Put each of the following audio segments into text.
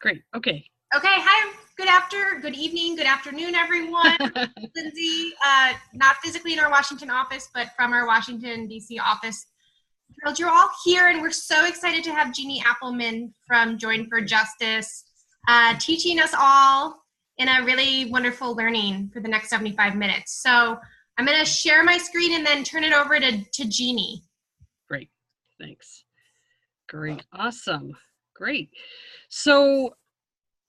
Great. Okay. Okay. Hi. Good evening, good afternoon, everyone. Lindsay, not physically in our Washington office, but from our Washington, D.C. office. Thrilled you're all here, and we're so excited to have Jeannie Appelman from Join for Justice teaching us all in a really wonderful learning for the next 75 minutes. So I'm going to share my screen and then turn it over to Jeannie. Great. Thanks. Great. Awesome. Great. So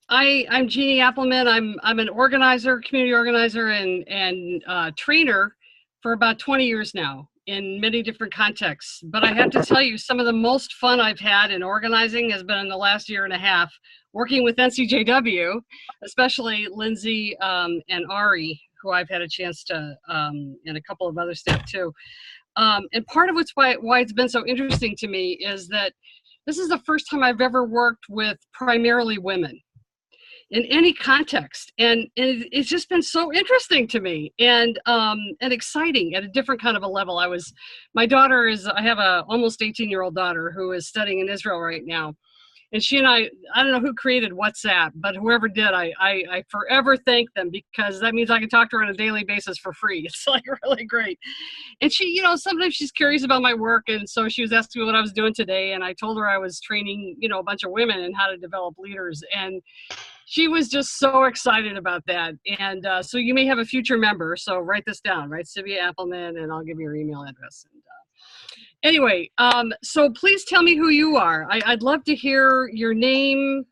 I'm Jeannie Appelman. I'm an organizer, community organizer, and trainer for about 20 years now in many different contexts. But I have to tell you, some of the most fun I've had in organizing has been in the last year and a half, working with NCJW, especially Lindsay and Ari, who I've had a chance to, and a couple of other staff too. And part of why it's been so interesting to me is that this is the first time I've ever worked with primarily women in any context, and it's just been so interesting to me and exciting at a different kind of a level. I have a almost 18-year-old daughter who is studying in Israel right now, and she and I don't know who created WhatsApp, but whoever did, I forever thank them, because that means I can talk to her on a daily basis for free. It's like really great. And she, sometimes she's curious about my work, and so she was asking me what I was doing today, and I told her I was training, a bunch of women in how to develop leaders, and she was just so excited about that. And so you may have a future member, so write this down, right? Sylvia Appelman, and I'll give you her email address. And, anyway, so please tell me who you are. I'd love to hear your name,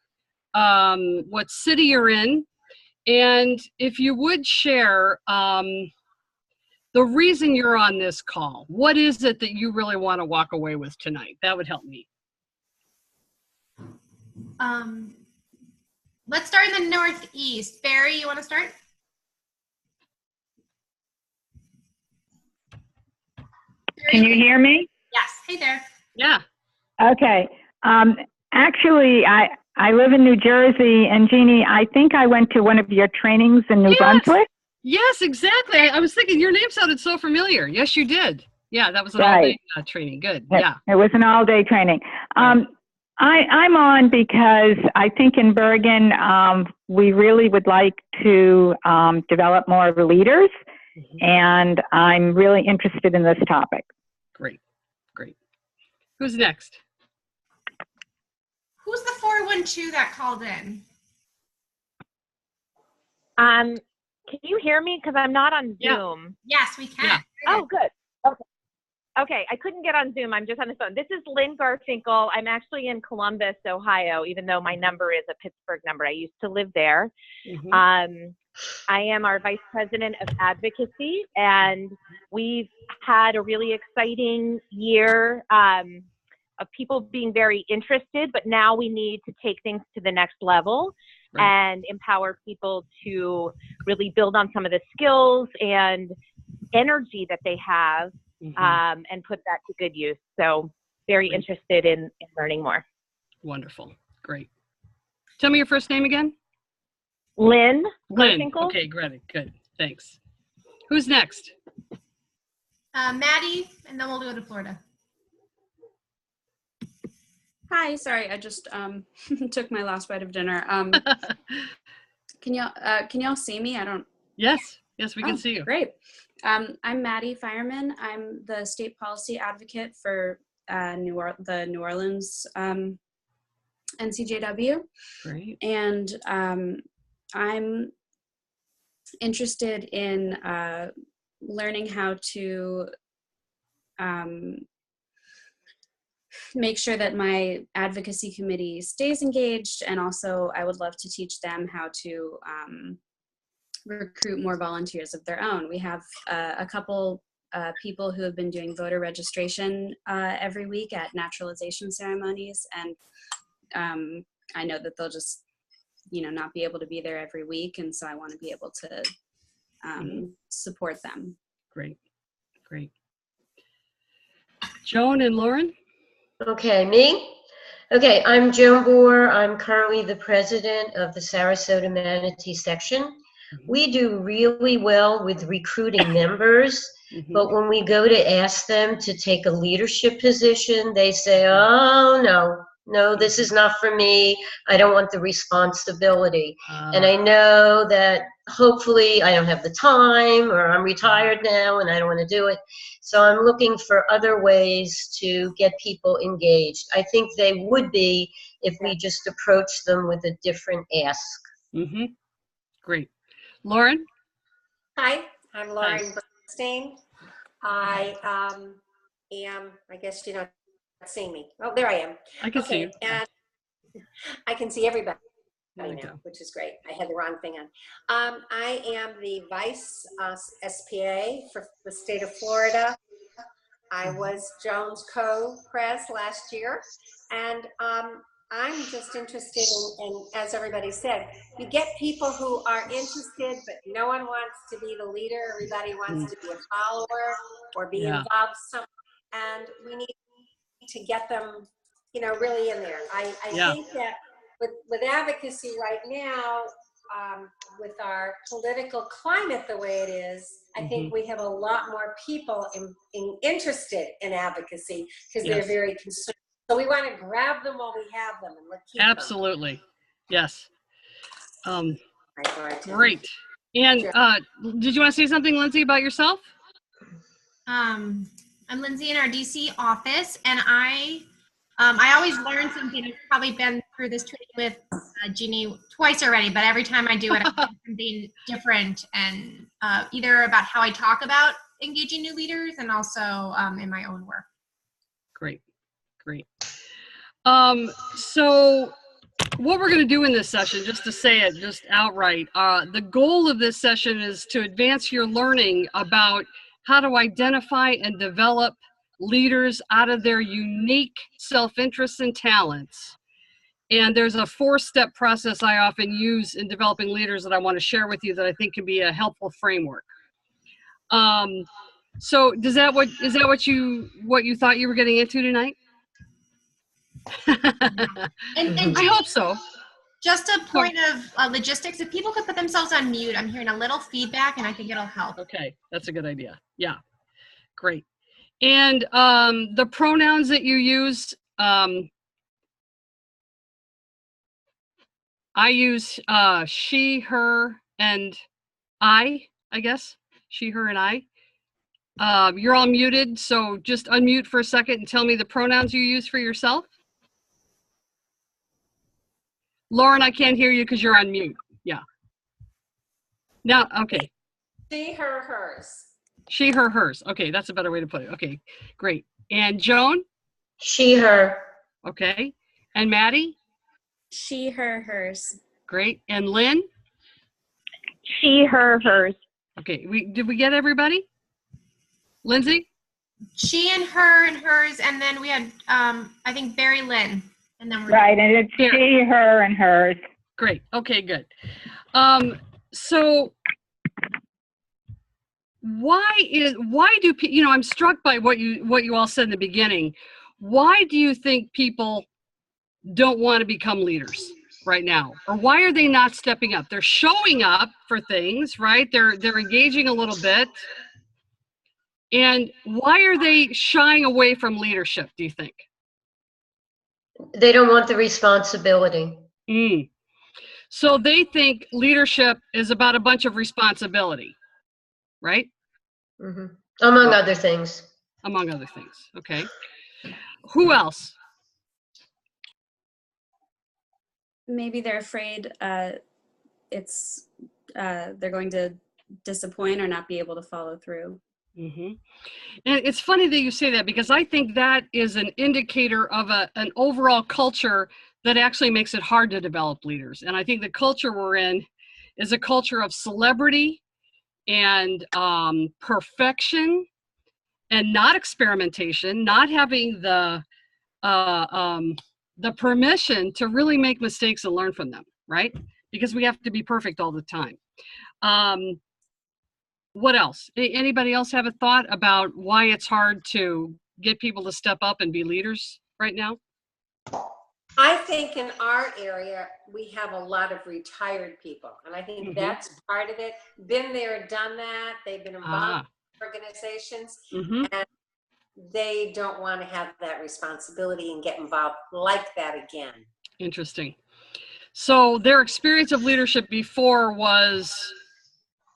what city you're in, and if you would share the reason you're on this call. What is it that you really want to walk away with tonight? That would help me. Let's start in the Northeast. Barry, you want to start? Can you hear me? Yes. Hey there. Yeah. Okay. Actually, I live in New Jersey, and Jeannie, I think I went to one of your trainings in New Brunswick. Yes, exactly. I was thinking your name sounded so familiar. Yes, you did. Yeah, that was an all-day training. Good. Yeah. It was an all-day training. I'm on because I think in Bergen, we really would like to develop more leaders, and I'm really interested in this topic. Great. Who's next? Who's the 412 that called in? Can you hear me? Because I'm not on Zoom. Yes, we can. Yeah. Oh, good. Okay, I couldn't get on Zoom. I'm just on the phone. This is Lynn Garfinkel. I'm actually in Columbus, Ohio, even though my number is a Pittsburgh number. I used to live there. I am our Vice President of Advocacy, and we've had a really exciting year of people being very interested, but now we need to take things to the next level and empower people to really build on some of the skills and energy that they have. And put that to good use. So very interested in learning more. Wonderful. Great. Tell me your first name again. Lynn. Okay, great. Good. Thanks. Who's next? Maddie, and then we'll go to Florida. Hi, sorry, I just took my last bite of dinner. Can y'all see me? I don't. Yes, we can see you. Great. I'm Maddie Fireman. I'm the state policy advocate for the New Orleans NCJW. Great. And I'm interested in learning how to make sure that my advocacy committee stays engaged, and also I would love to teach them how to recruit more volunteers of their own. We have a couple people who have been doing voter registration every week at naturalization ceremonies, and I know that they'll just, not be able to be there every week, and so I want to be able to support them. Great. Joan and Lauren? Okay, me? Okay, I'm Joan Boer. I'm currently the president of the Sarasota Manatee section. We do really well with recruiting members, but when we go to ask them to take a leadership position, they say, oh, no, no, this is not for me. I don't want the responsibility. And Uh, I know that hopefully I don't have the time, or I'm retired now and I don't want to do it. So I'm looking for other ways to get people engaged. I think they would be if we just approach them with a different ask. mm-hmm. Great. Lauren? Hi, I'm Hi. Lauren Bernstein. I I guess you're not seeing me. Oh, there I am. I can see you. Okay, and I can see everybody There we now, go. which is great. I had the wrong thing on. I am the Vice SPA for the state of Florida. I was Jones Co-Pres last year, and I'm just interested in, as everybody said, you get people who are interested, but no one wants to be the leader. Everybody wants to be a follower or be Yeah. involved some, and we need to get them, really in there. I Yeah. think that with advocacy right now, with our political climate the way it is, I think we have a lot more people interested in advocacy because Yes. they're very concerned. So we want to grab them while we have them and keep them. Absolutely. Yes. Right. Great. And did you want to say something, Lindsay, about yourself? I'm Lindsay in our DC office, and I always learn something. I've probably been through this training with Jeannie twice already, but every time I do it, I learn something different, and either about how I talk about engaging new leaders and also in my own work. Great. So what we're going to do in this session, just to say it just outright, the goal of this session is to advance your learning about how to identify and develop leaders out of their unique self-interests and talents. And there's a 4-step process I often use in developing leaders that I want to share with you that I think can be a helpful framework. So is that what you thought you were getting into tonight? And I hope so. just a point of logistics, if people could put themselves on mute, I'm hearing a little feedback and I think it'll help. Okay, that's a good idea. Yeah, great. And the pronouns that you use, I use she, her, and I guess. She, her, and I. You're all muted, so just unmute for a second and tell me the pronouns you use for yourself. Lauren, I can't hear you because you're on mute. Yeah. Now, okay. She, her, hers. She, her, hers. Okay, that's a better way to put it. Okay, great. And Joan? She, her. Okay. And Maddie? She, her, hers. Great. And Lynn? She, her, hers. Okay, did we get everybody? Lindsay? She and her and hers, and then we had I think Barry Lynn, and then we're Right, and it's Here. she, her, and hers. Great. Okay, good. So why do people, I'm struck by what you all said in the beginning. Why do you think people don't want to become leaders right now? Or why are they not stepping up? They're showing up for things, right? They're engaging a little bit. And why are they shying away from leadership, do you think? They don't want the responsibility. So they think leadership is about a bunch of responsibility, right? Among other things. Among other things. Okay. Who else? Maybe they're afraid they're going to disappoint or not be able to follow through. And it's funny that you say that, because I think that is an indicator of an overall culture that actually makes it hard to develop leaders. And I think the culture we're in is a culture of celebrity and perfection and not experimentation, not having the permission to really make mistakes and learn from them, right? Because we have to be perfect all the time. What else? Anybody else have a thought about why it's hard to get people to step up and be leaders right now? I think in our area, we have a lot of retired people. And I think that's part of it. Been there, done that. They've been involved in organizations. And they don't want to have that responsibility and get involved like that again. Interesting. So their experience of leadership before was,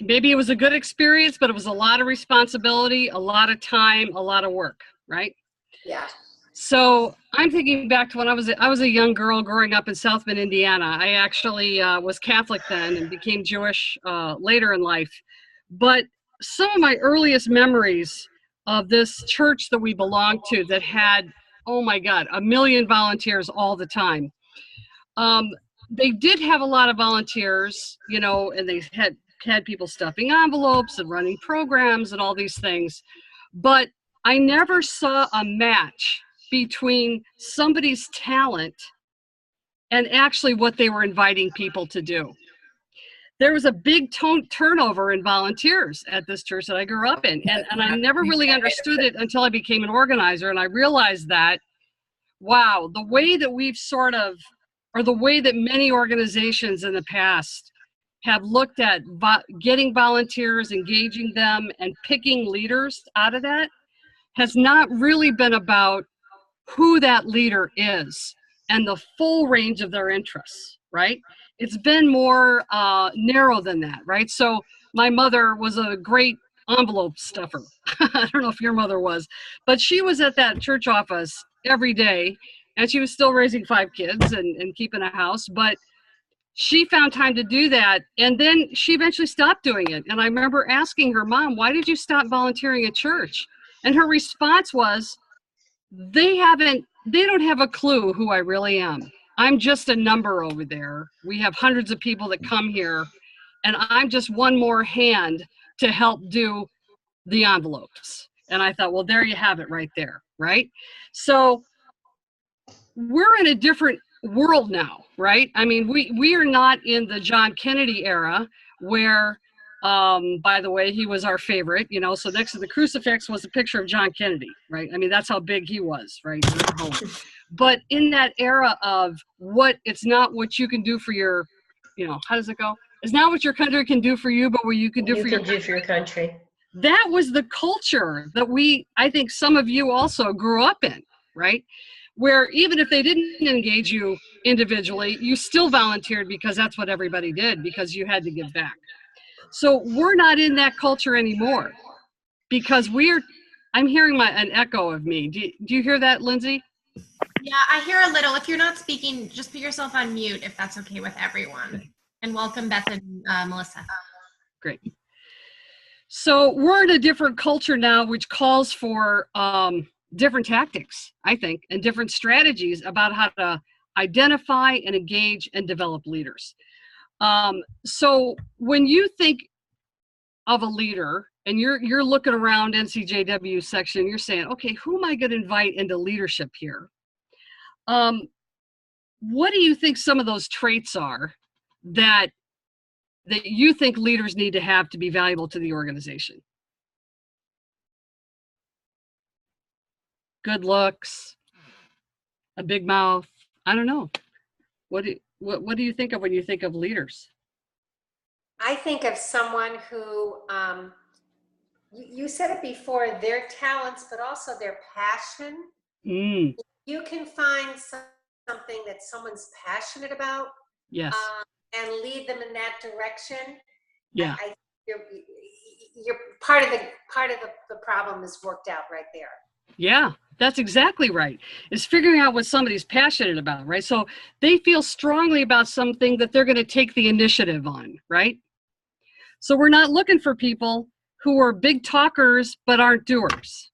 maybe it was a good experience, but it was a lot of responsibility, a lot of time, a lot of work, right? Yeah. So I'm thinking back to when I was a young girl growing up in South Bend, Indiana. I actually was Catholic then and became Jewish later in life. But some of my earliest memories of this church that we belonged to that had, oh my God, 1 million volunteers all the time. They did have a lot of volunteers, you know, and they had people stuffing envelopes and running programs and all these things. But I never saw a match between somebody's talent and actually what they were inviting people to do. There was a big turnover in volunteers at this church that I grew up in. And I never really understood it until I became an organizer. And I realized that, wow, the way that we've sort of, or the way that many organizations in the past have looked at getting volunteers, engaging them, and picking leaders out of that has not really been about who that leader is and the full range of their interests, right? It's been more narrow than that, right? So my mother was a great envelope stuffer. I don't know if your mother was, but she was at that church office every day, and she was still raising 5 kids and keeping a house, but she found time to do that, and then she eventually stopped doing it. And I remember asking her, Mom, why did you stop volunteering at church? And her response was, they don't have a clue who I really am. I'm just a number over there. We have hundreds of people that come here, and I'm just one more hand to help do the envelopes. And I thought, well, there you have it right there, right? So we're in a different world now, right? I mean, we are not in the John Kennedy era where, by the way, he was our favorite, you know, so next to the crucifix was a picture of John Kennedy, right? I mean, that's how big he was, right? But in that era of it's not what you can do for your, you know, how does it go? It's not what your country can do for you, but what you can do for your country. That was the culture that I think some of you also grew up in, right? Where even if they didn't engage you individually, you still volunteered because that's what everybody did, because you had to give back. So we're not in that culture anymore because I'm hearing an echo of me. Do you hear that, Lindsay? Yeah, I hear a little. If you're not speaking, just put yourself on mute if that's okay with everyone. Okay. And welcome, Beth and Melissa. Great. So we're in a different culture now, which calls for different tactics, I think, and different strategies about how to identify and engage and develop leaders. So when you think of a leader and you're looking around NCJW section, you're saying, okay, who am I going to invite into leadership here? What do you think some of those traits are that you think leaders need to have to be valuable to the organization? Good looks, a big mouth. I don't know. What do you think of when you think of leaders? I think of someone who, you said it before, their talents, but also their passion. Mm. You can find something that someone's passionate about, yes, and lead them in that direction. Yeah, you're part of the problem is worked out right there. Yeah, that's exactly right. Is figuring out what somebody's passionate about, right? So they feel strongly about something that they're going to take the initiative on, right? So we're not looking for people who are big talkers but aren't doers,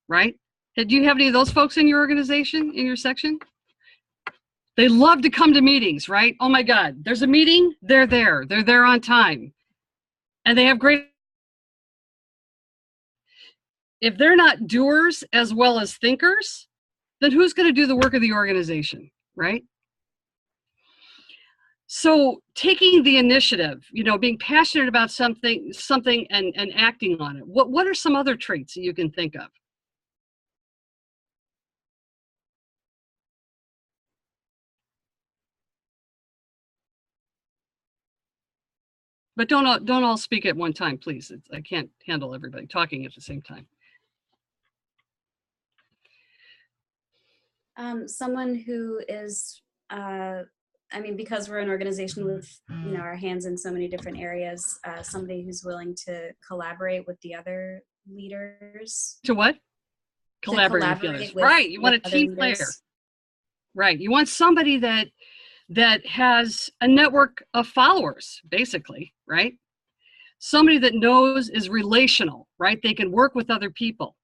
right? Do you have any of those folks in your organization, in your section? They love to come to meetings, right? Oh my God, there's a meeting, they're there. They're there on time. And they have great... If they're not doers as well as thinkers, then who's going to do the work of the organization, right? So taking the initiative, you know, being passionate about something and acting on it. What are some other traits that you can think of? But don't all speak at one time, please. I can't handle everybody talking at the same time. Someone who is, I mean, because we're an organization with, you know, our hands in so many different areas, somebody who's willing to collaborate with the other leaders. To what? To Collaborate with the others. Right. You want a with team other player. leaders. Right. You want somebody that has a network of followers, basically, right? Somebody that knows is relational, right? They can work with other people.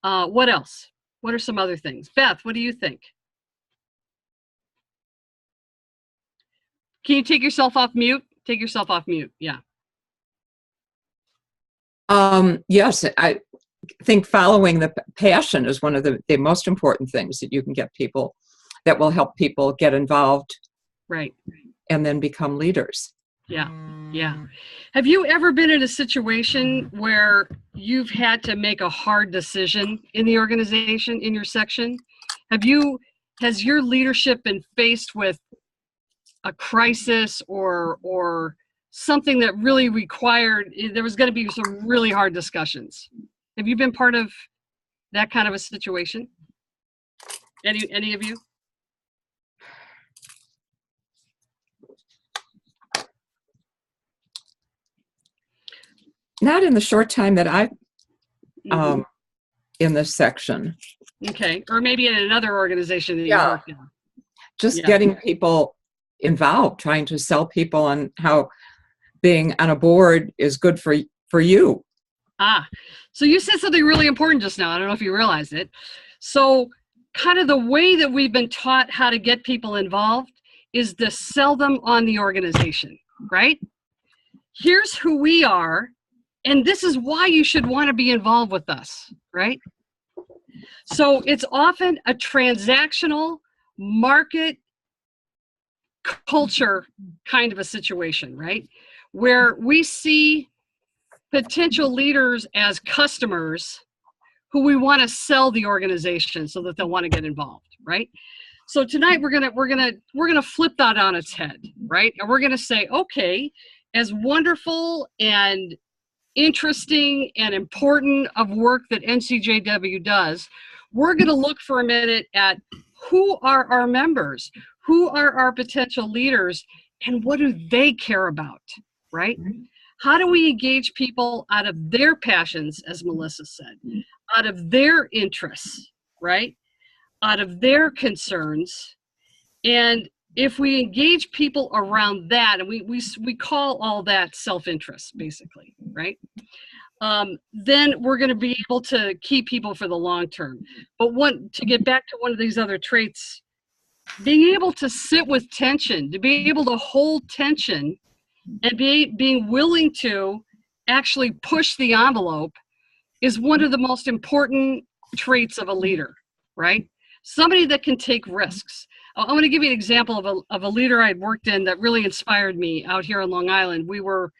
What else? What are some other things? Beth, what do you think? Can you take yourself off mute? Take yourself off mute. Yeah. Yes, I think following the passion is one of the most important things that you can get people, that will help people get involved. Right. And then become leaders. Yeah. Yeah. Have you ever been in a situation where you've had to make a hard decision in the organization, in your section? Has your leadership been faced with a crisis or something that really required, there was going to be some really hard discussions? Have you been part of that kind of a situation? Any of you? Not in the short time that I've in this section. Okay, or maybe in another organization that you Yeah. worked in. Just Yeah. getting people involved, trying to sell people on how being on a board is good for you. So you said something really important just now. I don't know if you realized it. So kind of the way that we've been taught how to get people involved is to sell them on the organization, right? Here's who we are, and this is why you should want to be involved with us, right? So it's often a transactional market culture kind of a situation, right? Where we see potential leaders as customers who we want to sell the organization so that they'll want to get involved, right? So tonight we're gonna flip that on its head, right? And we're gonna say, okay, as wonderful and interesting and important of work that NCJW does, we're going to look for a minute at who are our members, who are our potential leaders, and what do they care about, right? How do we engage people out of their passions, as Melissa said, out of their interests, right? Out of their concerns. And if we engage people around that, and we call all that self-interest, basically, right? Then we're going to be able to keep people for the long term. But to get back to one of these other traits, being able to sit with tension, to be able to hold tension, and being willing to actually push the envelope is one of the most important traits of a leader, right? Somebody that can take risks. I want to give you an example of a leader I'd worked in that really inspired me out here on Long Island. We were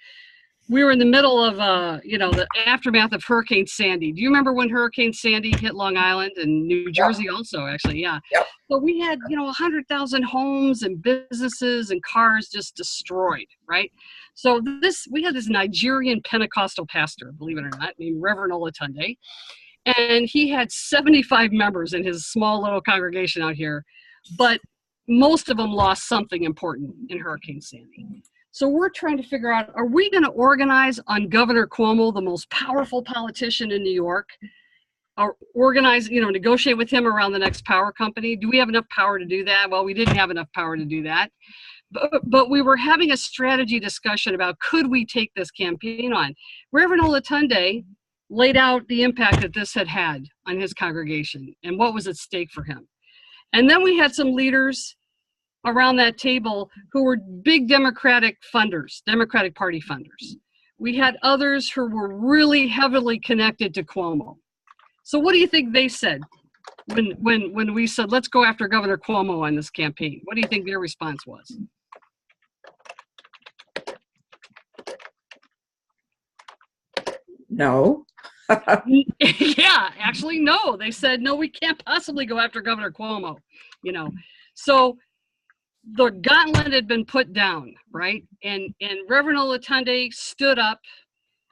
in the middle of the aftermath of Hurricane Sandy. Do you remember when Hurricane Sandy hit Long Island and New Jersey also, actually? Yeah. Yep. So we had 100,000 homes and businesses and cars just destroyed, right? So we had this Nigerian Pentecostal pastor, believe it or not, named Reverend Olatunde. And he had 75 members in his small little congregation out here, but most of them lost something important in Hurricane Sandy. So we're trying to figure out, are we going to organize on Governor Cuomo, the most powerful politician in New York, or organize, negotiate with him around the next power company? Do we have enough power to do that? Well, we didn't have enough power to do that. But we were having a strategy discussion about, could we take this campaign on? Reverend Olatunde laid out the impact that this had on his congregation and what was at stake for him. And then we had some leaders around that table who were big Democratic funders, Democratic Party funders. We had others who were really heavily connected to Cuomo. So what do you think they said when we said, let's go after Governor Cuomo on this campaign? What do you think their response was? No. Yeah, actually, no. They said, no, we can't possibly go after Governor Cuomo, So the gauntlet had been put down, right? And Reverend Olatunde stood up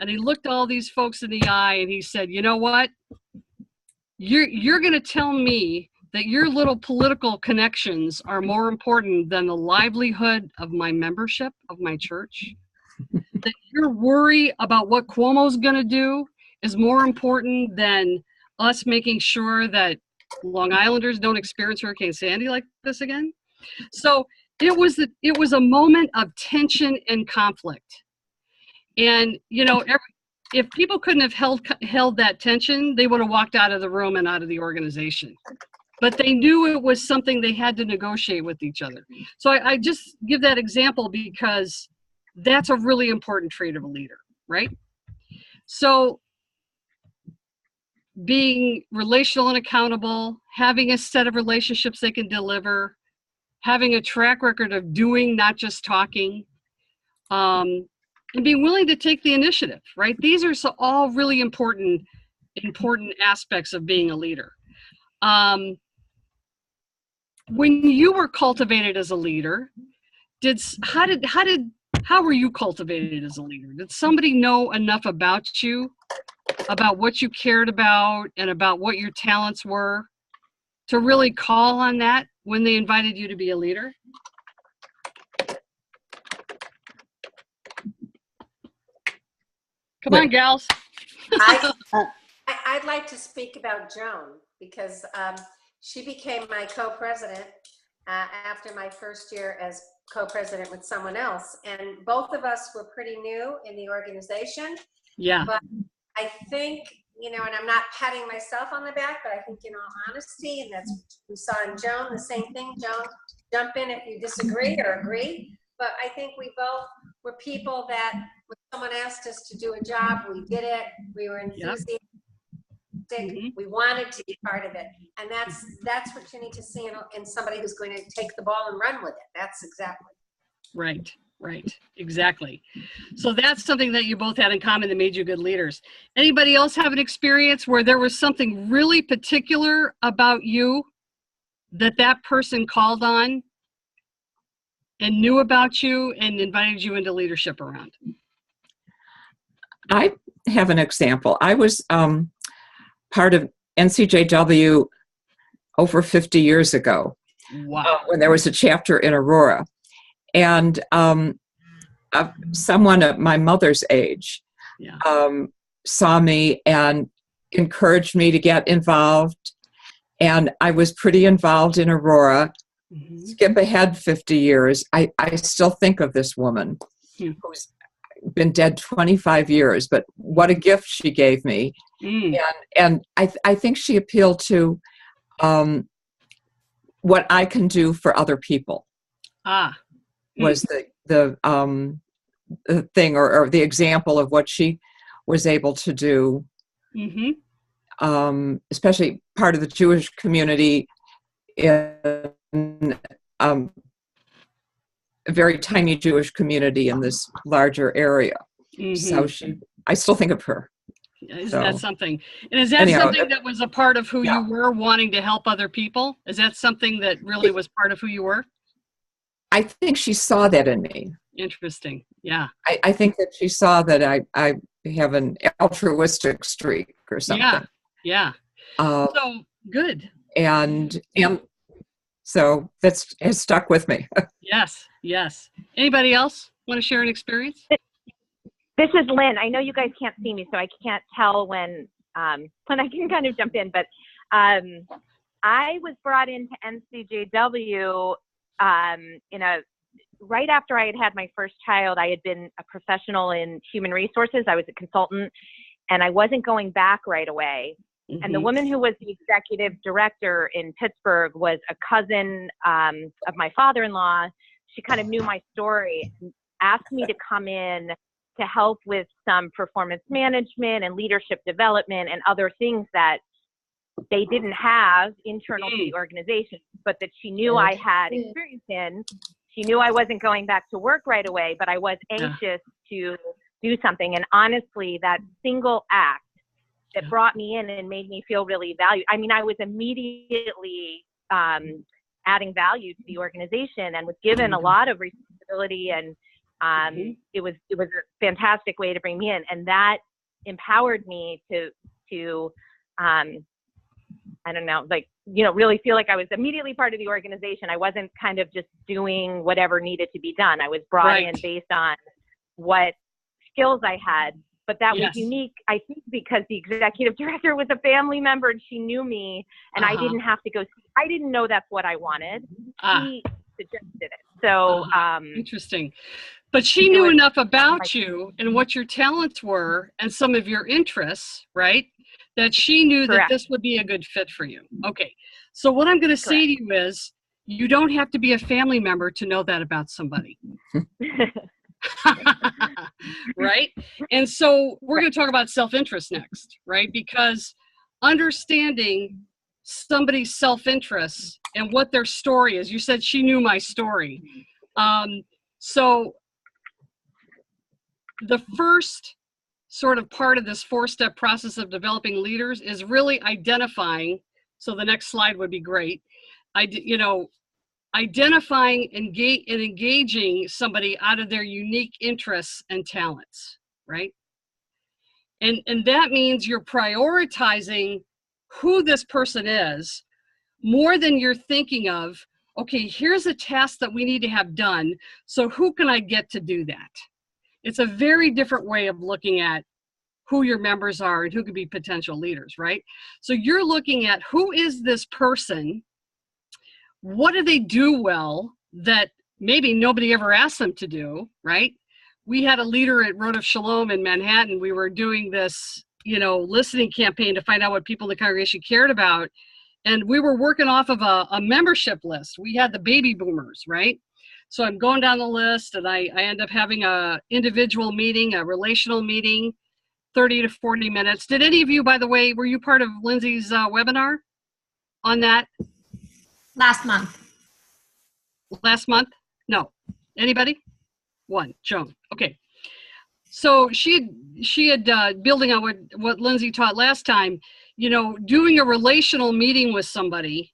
and he looked all these folks in the eye and he said, you know what? You're going to tell me that your little political connections are more important than the livelihood of my membership of my church, that your worry about what Cuomo's going to do is more important than us making sure that Long Islanders don't experience Hurricane Sandy like this again. So it was a moment of tension and conflict. And, you know, if people couldn't have held that tension, they would have walked out of the room and out of the organization. But they knew it was something they had to negotiate with each other. So I just give that example because that's a really important trait of a leader, right? So being relational and accountable, having a set of relationships they can deliver, having a track record of doing, not just talking, and being willing to take the initiative, right? These are all really important aspects of being a leader. When you were cultivated as a leader, how were you cultivated as a leader? Did somebody know enough about you, about what you cared about, and about what your talents were, to really call on that when they invited you to be a leader? Come on, gals. I'd like to speak about Joan because she became my co-president after my first year as co-president with someone else. And both of us were pretty new in the organization. Yeah. But I think, you know, and I'm not patting myself on the back, but I think in all honesty, and that's what we saw in Joan, the same thing. Joan, jump in if you disagree or agree. But I think we both were people that when someone asked us to do a job, we did it. We were enthusiastic. Mm-hmm. We wanted to be part of it. And that's what you need to see in somebody who's going to take the ball and run with it. That's exactly. Right. Exactly. So that's something that you both had in common that made you good leaders. Anybody else have an experience where there was something really particular about you that person called on and knew about you and invited you into leadership around? I have an example. I was part of NCJW over 50 years ago. Wow. When there was a chapter in Aurora. And someone at my mother's age saw me and encouraged me to get involved. And I was pretty involved in Aurora. Mm-hmm. Skip ahead 50 years. I still think of this woman who's been dead 25 years, but what a gift she gave me. And I think she appealed to what I can do for other people. Was the thing or the example of what she was able to do. Mm-hmm. Especially part of the Jewish community in a very tiny Jewish community in this larger area. Mm-hmm. So I still think of her. Isn't that something? And is that something that was a part of who you were, wanting to help other people? Is that something that really was part of who you were? I think she saw that in me. Interesting. Yeah. I think that she saw that I have an altruistic streak or something. Yeah. So good. And so that's has stuck with me. Yes. Anybody else want to share an experience? This is Lynn. I know you guys can't see me, so I can't tell when I can kind of jump in. But I was brought into NCJW right after I had my first child. I had been a professional in human resources. I was a consultant, and I wasn't going back right away. Mm-hmm. And the woman who was the executive director in Pittsburgh was a cousin of my father-in-law. She kind of knew my story and asked me to come in to help with some performance management and leadership development and other things that they didn't have internal to the organization, but that she knew I had experience in. She knew I wasn't going back to work right away, but I was anxious to do something. And honestly, that single act that brought me in and made me feel really valued. I mean, I was immediately adding value to the organization and was given a lot of responsibility, and it was a fantastic way to bring me in, and that empowered me to I don't know, like really feel like I was immediately part of the organization. I wasn't kind of just doing whatever needed to be done. I was brought in based on what skills I had. But that was unique, I think, because the executive director was a family member and she knew me, and I didn't have to go see. I didn't know that's what I wanted. She suggested it. So interesting. But she knew enough about you and what your talents were and some of your interests, right? That she knew that this would be a good fit for you. Okay. So what I'm going to say to you is, you don't have to be a family member to know that about somebody. Right? And so we're going to talk about self-interest next, right? Because understanding somebody's self-interest and what their story is. You said she knew my story. So the first sort of part of this 4-step process of developing leaders is really identifying. So the next slide would be great. Identifying and engaging somebody out of their unique interests and talents, right? And that means you're prioritizing who this person is more than you're thinking of, okay, here's a task that we need to have done, so who can I get to do that? It's a very different way of looking at who your members are and who could be potential leaders, right? So you're looking at, who is this person? What do they do well that maybe nobody ever asked them to do, right? We had a leader at Road of Shalom in Manhattan. We were doing this, listening campaign to find out what people in the congregation cared about. And we were working off of a membership list. We had the baby boomers, right? So I'm going down the list, and I end up having a individual meeting, a relational meeting, 30 to 40 minutes. Did any of you, by the way, were you part of Lindsay's webinar on that? Last month. Last month? No. Anybody? One. Joan. Okay. So she had building on what Lindsay taught last time, doing a relational meeting with somebody,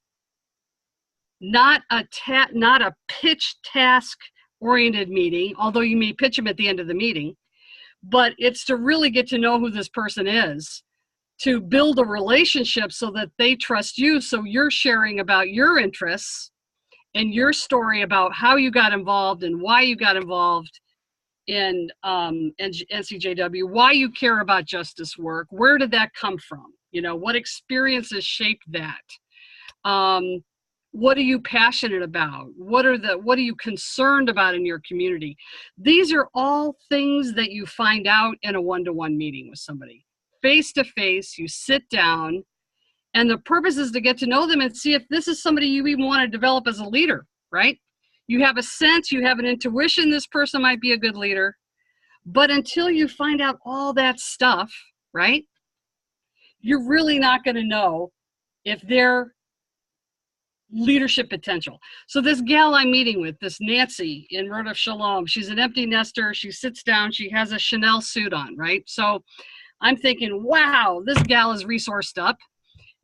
not a pitch task oriented meeting, although you may pitch them at the end of the meeting, but it's to really get to know who this person is, to build a relationship so that they trust you. So you're sharing about your interests and your story about how you got involved and why you got involved in NCJW, why you care about justice work, where did that come from? What experiences shaped that? What are you passionate about? What are you concerned about in your community? These are all things that you find out in a one-to-one meeting with somebody. Face to face, you sit down, and the purpose is to get to know them and see if this is somebody you even want to develop as a leader, right? You have a sense, you have an intuition this person might be a good leader, but until you find out all that stuff, right, you're really not going to know if they're leadership potential. So this gal I'm meeting with, this Nancy in Road of Shalom, she's an empty nester. She sits down, she has a Chanel suit on, right? So I'm thinking, wow, this gal is resourced up.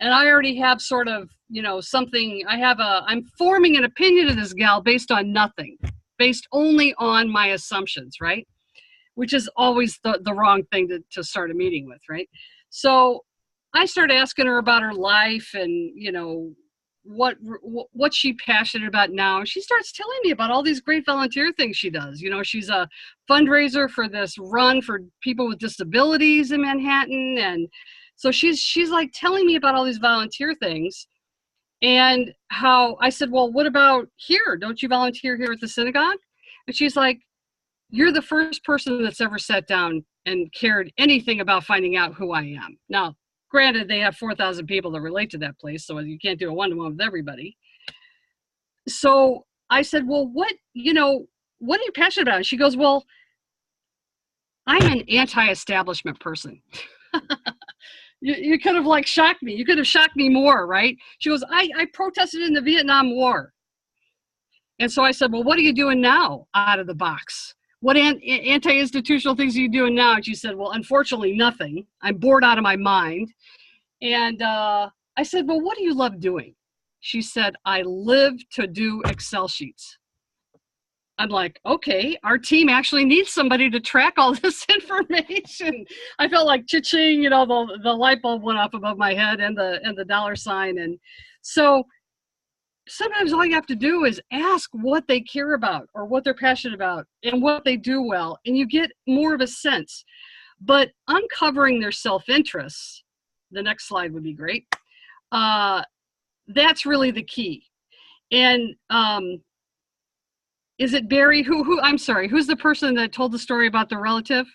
And I already have sort of, something, I'm forming an opinion of this gal based on nothing, based only on my assumptions, right? Which is always the wrong thing to start a meeting with, right? So I started asking her about her life and, what she's passionate about now. And she starts telling me about all these great volunteer things she does. She's a fundraiser for this run for people with disabilities in Manhattan. And so she's like telling me about all these volunteer things, and how I said, well, what about here? Don't you volunteer here at the synagogue? And she's like, you're the first person that's ever sat down and cared anything about finding out who I am. Now, granted, they have 4,000 people that relate to that place, so you can't do a one-to-one with everybody. So I said, well, what are you passionate about? And she goes, well, I'm an anti-establishment person. You could have shocked me. You could have shocked me more, right? She goes, I protested in the Vietnam War. And so I said, well, what are you doing now out of the box? What anti-institutional things are you doing now? And she said, well, unfortunately, nothing. I'm bored out of my mind. And I said, well, what do you love doing? She said, I live to do Excel sheets. I'm like, okay, our team actually needs somebody to track all this information. I felt like cha-ching, the light bulb went off above my head and the dollar sign. And So sometimes all you have to do is ask what they care about or what they're passionate about and what they do well, and you get more of a sense. But uncovering their self-interests, the next slide would be great. That's really the key. And is it Barry? Who? I'm sorry. Who's the person that told the story about the relative?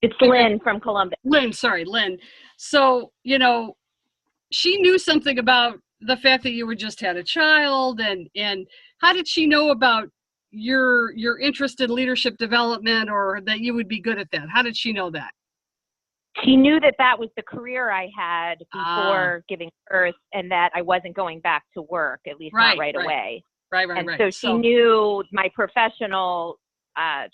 It's Lynn from Columbus. Lynn, sorry, Lynn. So, you know, she knew something about the fact that you were just had a child, and how did she know about your interest in leadership development, or that you would be good at that? How did she know that? She knew that that was the career I had before giving birth, and that I wasn't going back to work, at least not right away. Right. And so she knew my professional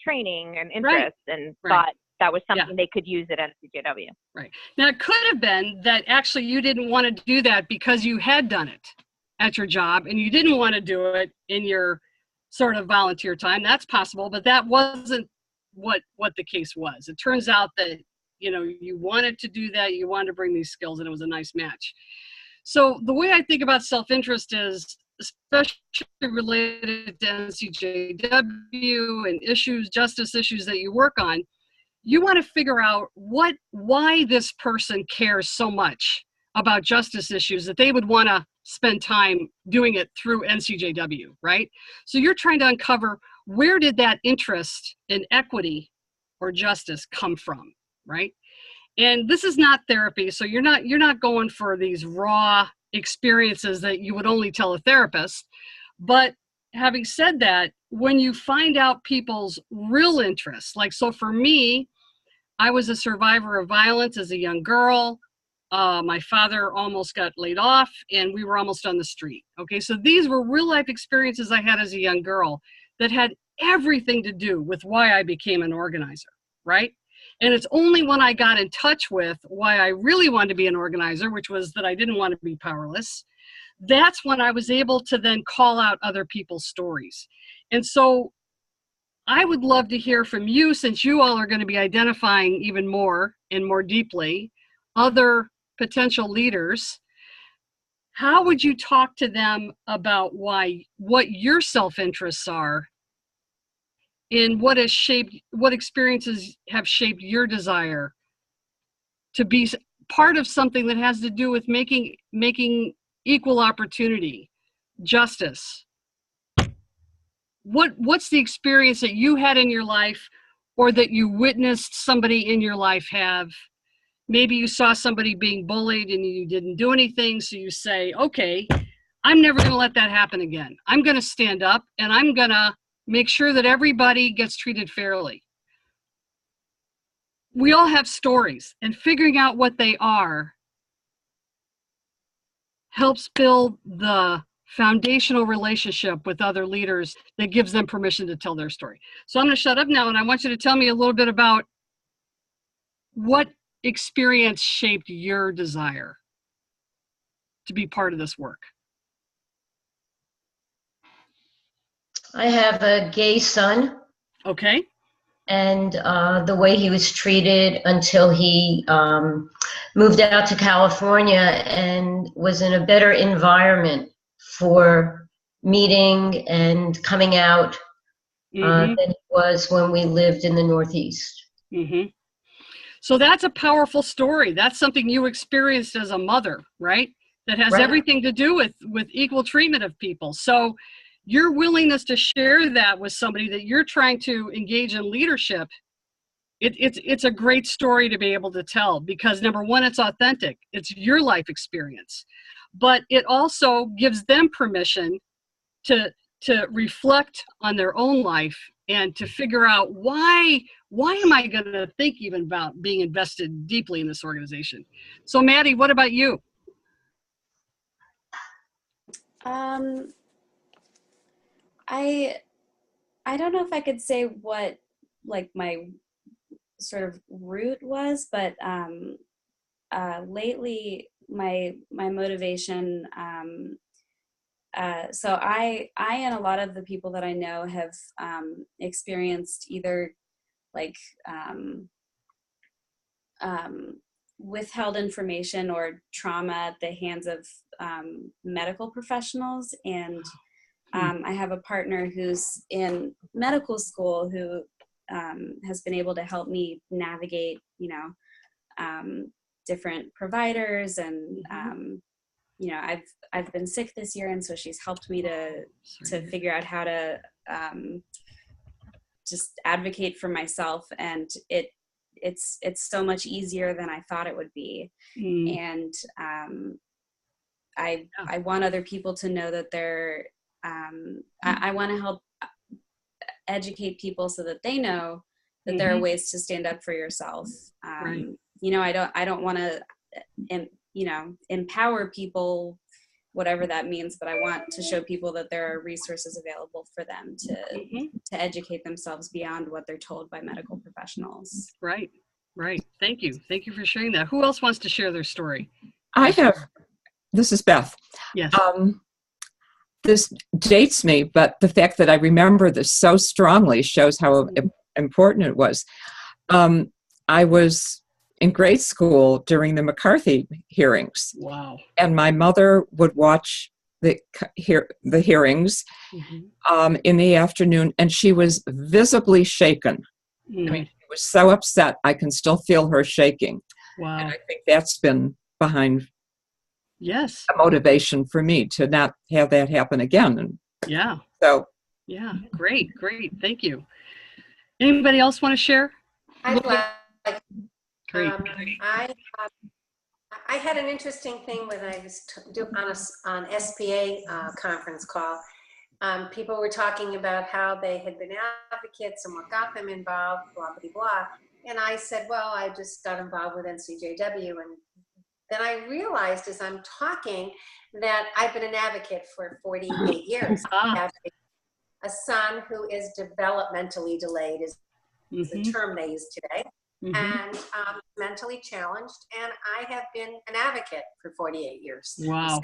training and interest, and thought that was something they could use at NCJW. Right. Now, it could have been that actually you didn't want to do that because you had done it at your job and you didn't want to do it in your sort of volunteer time. That's possible, but that wasn't what the case was. It turns out that, you know, you wanted to do that, you wanted to bring these skills, and it was a nice match. So the way I think about self-interest is, especially related to NCJW and issues, justice issues that you work on, you want to figure out why this person cares so much about justice issues that they would want to spend time doing it through NCJW, right? So you're trying to uncover, where did that interest in equity or justice come from, right? And this is not therapy, so you're not going for these raw experiences that you would only tell a therapist. But having said that, when you find out people's real interests, like, so for me, I was a survivor of violence as a young girl. My father almost got laid off, and we were almost on the street. Okay, so these were real life experiences I had as a young girl that had everything to do with why I became an organizer, right? And it's only when I got in touch with why I really wanted to be an organizer, which was that I didn't want to be powerless, that's when I was able to then call out other people's stories. And so I would love to hear from you, since you all are going to be identifying even more and more deeply other potential leaders. How would you talk to them about what your self-interests are, and what experiences have shaped your desire to be part of something that has to do with making equal opportunity, justice? What's the experience that you had in your life, or that you witnessed somebody in your life have? Maybe you saw somebody being bullied and you didn't do anything, so you say, okay, I'm never going to let that happen again. I'm going to stand up, and I'm going to make sure that everybody gets treated fairly. We all have stories, and figuring out what they are helps build the foundational relationship with other leaders that gives them permission to tell their story. So I'm going to shut up now, and I want you to tell me a little bit about what experience shaped your desire to be part of this work. I have a gay son. Okay. And the way he was treated until he moved out to California and was in a better environment for meeting and coming out than he was when we lived in the Northeast. Mm-hmm. So that's a powerful story. That's something you experienced as a mother, right? That has everything to do with equal treatment of people. So your willingness to share that with somebody that you're trying to engage in leadership, it's a great story to be able to tell, because number one, it's authentic. It's your life experience, but it also gives them permission to reflect on their own life and to figure out why am I going to think even about being invested deeply in this organization. So Maddie, what about you? I don't know if I could say what like my sort of root was, but lately my motivation, so I and a lot of the people that I know have experienced either like withheld information or trauma at the hands of medical professionals. And I have a partner who's in medical school who has been able to help me navigate, different providers. And, I've been sick this year. And so she's helped me to figure out how to just advocate for myself. And it's so much easier than I thought it would be. And I want other people to know that they're, I want to help educate people so that they know that there are ways to stand up for yourself. Right. I don't want to, empower people, whatever that means, but I want to show people that there are resources available for them to educate themselves beyond what they're told by medical professionals. Right. Thank you for sharing that. Who else wants to share their story? This is Beth. Yes. This dates me, but the fact that I remember this so strongly shows how important it was. I was in grade school during the McCarthy hearings. Wow. And my mother would watch the hearings in the afternoon, and she was visibly shaken. I mean, she was so upset. I can still feel her shaking. Wow. And I think that's been behind a motivation for me to not have that happen again. And great. Thank you. Anybody else want to share? I'd like. Great. I had an interesting thing when I was on SPA conference call. People were talking about how they had been advocates and what got them involved, blah, blah, blah. And I said, well, I just got involved with NCJW. And then I realized as I'm talking that I've been an advocate for 48 years. I have a son who is developmentally delayed, is the term they use today. And mentally challenged, and I have been an advocate for 48 years. Wow.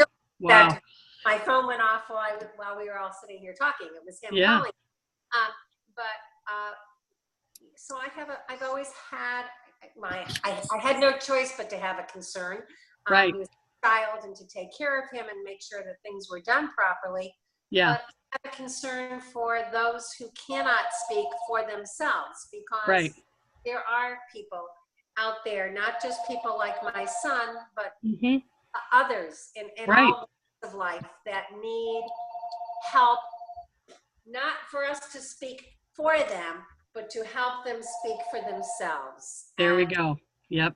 My phone went off while we were all sitting here talking. It was him calling. So I've always had I had no choice but to have a concern. Right. He was a child, and to take care of him and make sure that things were done properly. Yeah. But I have a concern for those who cannot speak for themselves, because there are people out there, not just people like my son, but others in all walks of life that need help, not for us to speak for them, but to help them speak for themselves. There we go. Yep.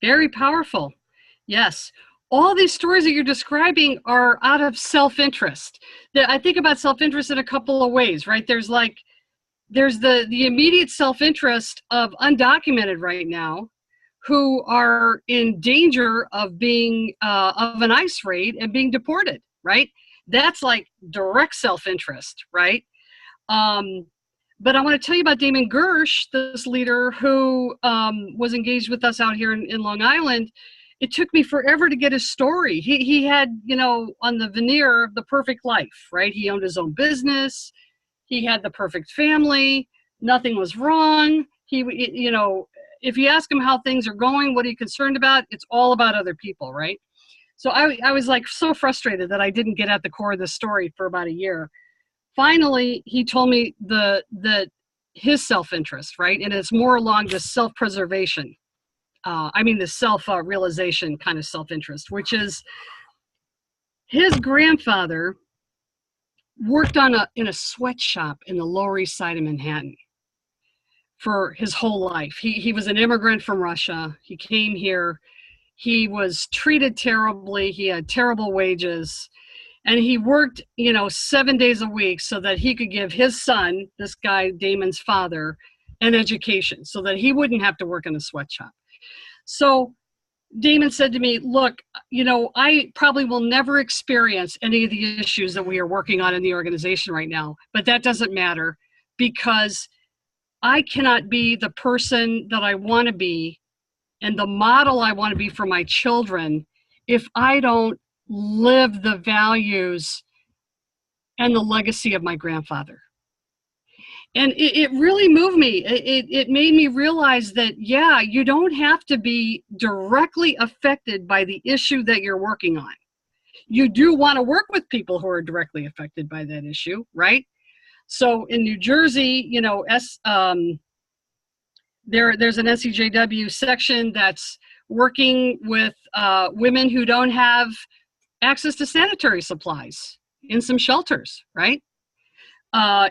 Very powerful. Yes. All these stories that you're describing are out of self-interest. I think about self-interest in a couple of ways, right? There's the immediate self-interest of undocumented right now who are in danger of being of an ICE raid and being deported, right? That's like direct self-interest, right? But I want to tell you about Damon Gersh, this leader who was engaged with us out here in Long Island. It took me forever to get his story. He had, on the veneer, the perfect life, right? He owned his own business. He had the perfect family. Nothing was wrong. If you ask him how things are going, what are you concerned about? It's all about other people, right? So I was like so frustrated that I didn't get at the core of the story for about a year. Finally, he told me his self-interest, right? And it's more along the self-preservation. The self-realization kind of self-interest, which is his grandfather worked in a sweatshop in the Lower East Side of Manhattan for his whole life. He was an immigrant from Russia. He came here. He was treated terribly. He had terrible wages. And he worked, 7 days a week so that he could give his son, this guy, Damon's father, an education so that he wouldn't have to work in a sweatshop. So Damon said to me, look, I probably will never experience any of the issues that we are working on in the organization right now, but that doesn't matter because I cannot be the person that I want to be and the model I want to be for my children if I don't live the values and the legacy of my grandfather. And it really moved me. It made me realize that, yeah, you don't have to be directly affected by the issue that you're working on. You do want to work with people who are directly affected by that issue, right? So in New Jersey, you know, there's an NCJW section that's working with women who don't have access to sanitary supplies in some shelters, right?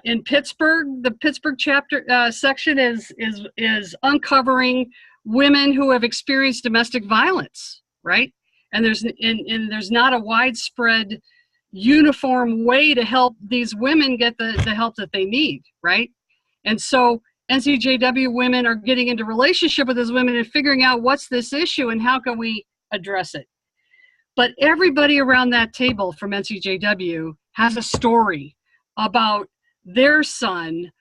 In Pittsburgh, the Pittsburgh chapter section is uncovering women who have experienced domestic violence, right? And there's not a widespread, uniform way to help these women get the help that they need, right? And so NCJW women are getting into relationship with those women and figuring out what's this issue and how can we address it. But everybody around that table from NCJW has a story about their son,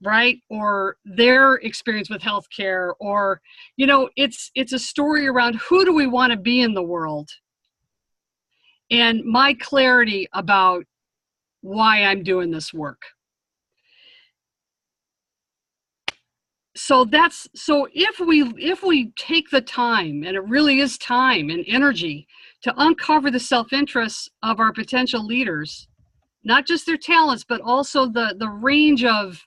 right? Or their experience with healthcare, or, you know, it's a story around who do we want to be in the world? And my clarity about why I'm doing this work. So if we take the time, and it really is time and energy, to uncover the self-interest of our potential leaders, not just their talents, but also the range of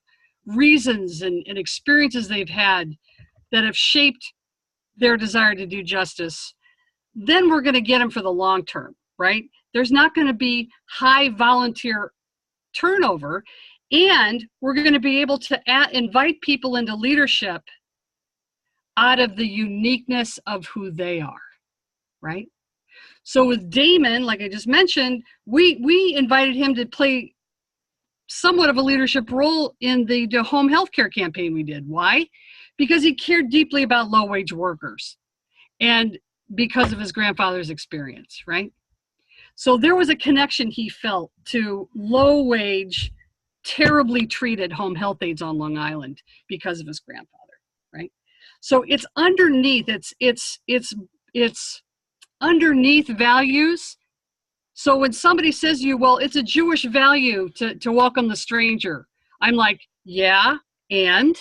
reasons and experiences they've had that have shaped their desire to do justice, then we're going to get them for the long term, right? There's not going to be high volunteer turnover, and we're going to be able to invite people into leadership out of the uniqueness of who they are, right? So with Damon, like I just mentioned, we invited him to play somewhat of a leadership role in the home healthcare campaign we did. Why? Because he cared deeply about low-wage workers, and because of his grandfather's experience, right? So there was a connection he felt to low-wage, terribly treated home health aides on Long Island because of his grandfather, right? So it's underneath, it's underneath values. So when somebody says to you, well, it's a Jewish value to welcome the stranger, I'm like, yeah, and?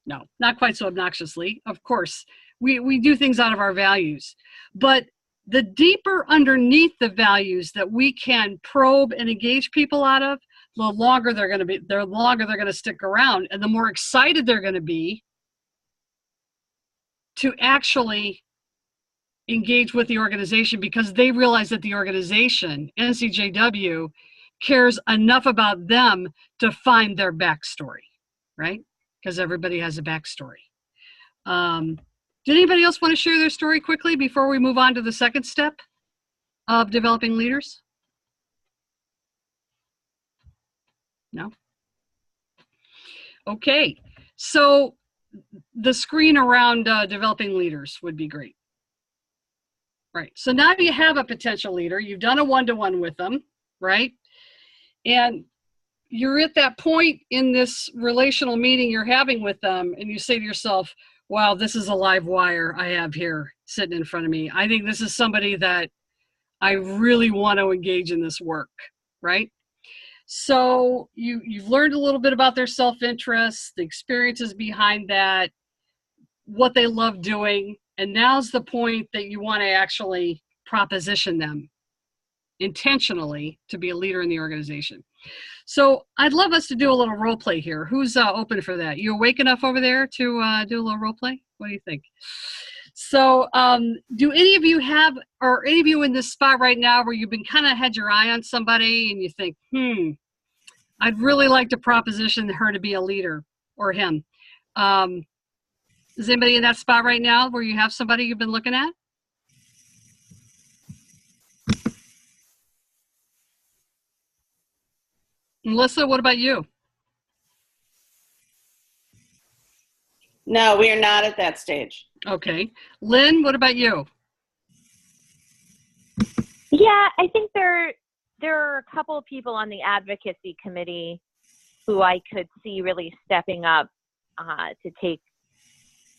No, not quite so obnoxiously. Of course, we do things out of our values. But the deeper underneath the values that we can probe and engage people out of, the longer they're going to stick around, and the more excited they're going to be to actually engage with the organization, because they realize that the organization, NCJW, cares enough about them to find their backstory, right? Because everybody has a backstory. Did anybody else want to share their story quickly before we move on to the second step of developing leaders? No? Okay, so the screen around developing leaders would be great. Right, so now you have a potential leader, you've done a one-to-one with them, right? And you're at that point in this relational meeting you're having with them, and you say to yourself, wow, this is a live wire I have here sitting in front of me. I think this is somebody that I really want to engage in this work, right? So you've learned a little bit about their self-interest, the experiences behind that, what they love doing, and now's the point that you want to actually proposition them intentionally to be a leader in the organization. So I'd love us to do a little role play here. Who's open for that? You awake enough over there to do a little role play? What do you think? So do any of you have, or any of you in this spot right now where you've been kind of had your eye on somebody and you think, I'd really like to proposition her to be a leader, or him? Is anybody in that spot right now where you have somebody you've been looking at? Melissa, what about you? No, we are not at that stage. Okay. Lynn, what about you? Yeah, I think there are a couple of people on the advocacy committee who I could see really stepping up to take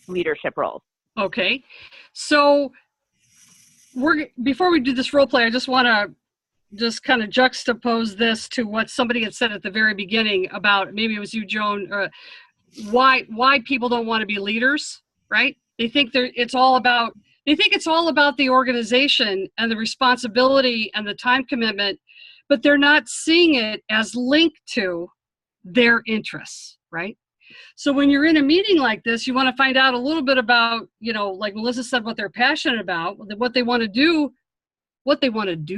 leadership roles. Okay. So before we do this role play, I just want to just kind of juxtapose this to what somebody had said at the very beginning about, maybe it was you, Joan, why people don't want to be leaders, right? They think it's all about the organization and the responsibility and the time commitment, but they're not seeing it as linked to their interests, right? So when you're in a meeting like this, you want to find out a little bit about, like Melissa said, what they're passionate about, what they want to do,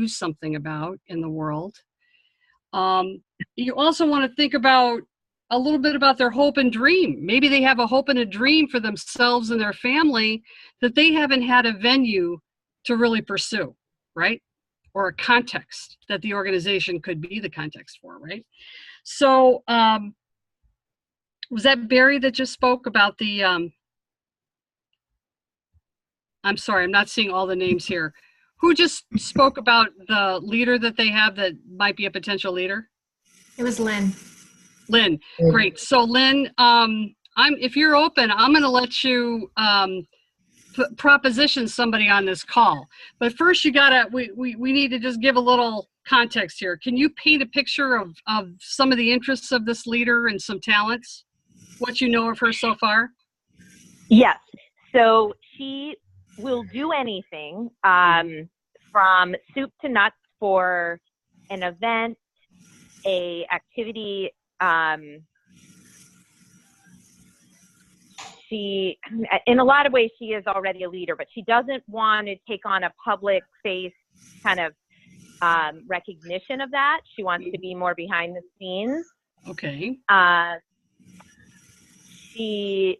something about in the world. You also want to think about a little bit about their hope and dream. Maybe they have a hope and a dream for themselves and their family that they haven't had a venue to really pursue, right? Or a context that the organization could be the context for, right? So was that Barry that just spoke about the, I'm sorry, I'm not seeing all the names here. Who just spoke about the leader that they have that might be a potential leader? It was Lynn. Lynn, great. So Lynn, if you're open, I'm going to let you proposition somebody on this call. But first, we need to just give a little context here. Can you paint a picture of some of the interests of this leader and some talents? What you know of her so far? Yes. So she will do anything from soup to nuts for an event, a activity. She, in a lot of ways, she is already a leader, but she doesn't want to take on a public face kind of recognition of that. She wants to be more behind the scenes. Okay.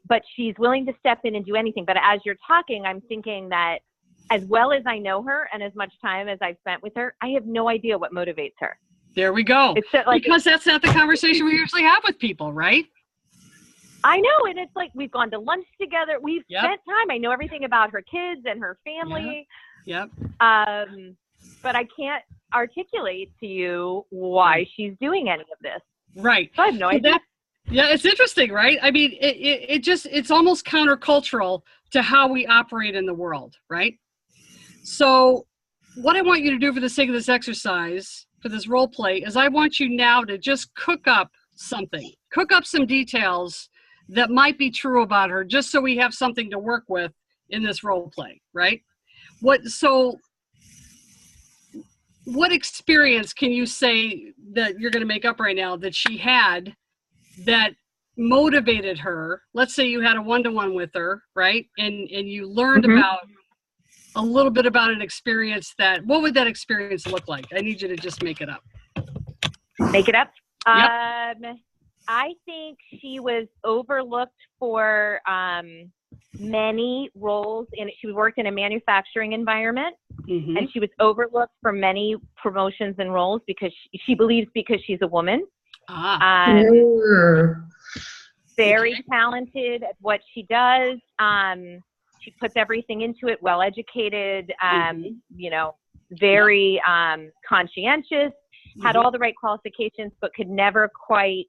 But she's willing to step in and do anything. But as you're talking, I'm thinking that as well as I know her and as much time as I've spent with her, I have no idea what motivates her. There we go. It's like, because that's not the conversation we usually have with people, right? I know. And it's like, we've gone to lunch together. We've spent time. I know everything about her kids and her family. Yep. But I can't articulate to you why she's doing any of this. Right. So I have no idea. Yeah, it's interesting, right? I mean, it's almost countercultural to how we operate in the world, right? So what I want you to do for the sake of this exercise, for this role play, is I want you now to just cook up some details that might be true about her, just so we have something to work with in this role play, right? What experience can you say that you're going to make up right now that she had that motivated her? Let's say you had a one-to-one with her, right? And you learned about a little bit about an experience what would that experience look like? I need you to just make it up. Make it up? Yep. I think she was overlooked for many roles. She worked in a manufacturing environment, and she was overlooked for many promotions and roles because she believes because she's a woman. Very talented at what she does. She puts everything into it, well-educated, very conscientious, had all the right qualifications, but could never quite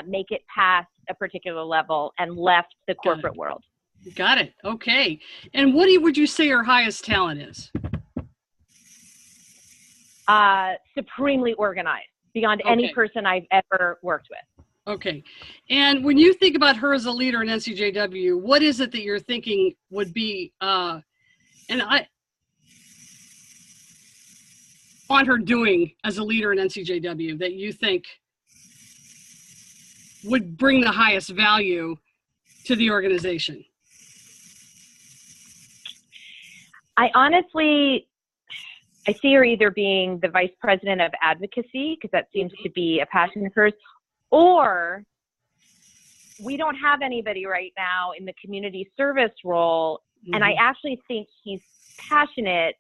make it past a particular level and left the corporate world. Got it. Okay. And what would you say her highest talent is? Supremely organized, beyond any person I've ever worked with. Okay. And when you think about her as a leader in NCJW, what is it that you're thinking would be, on her doing as a leader in NCJW that you think would bring the highest value to the organization? I see her either being the vice president of advocacy, because that seems to be a passion of hers, or we don't have anybody right now in the community service role. And I actually think she's passionate.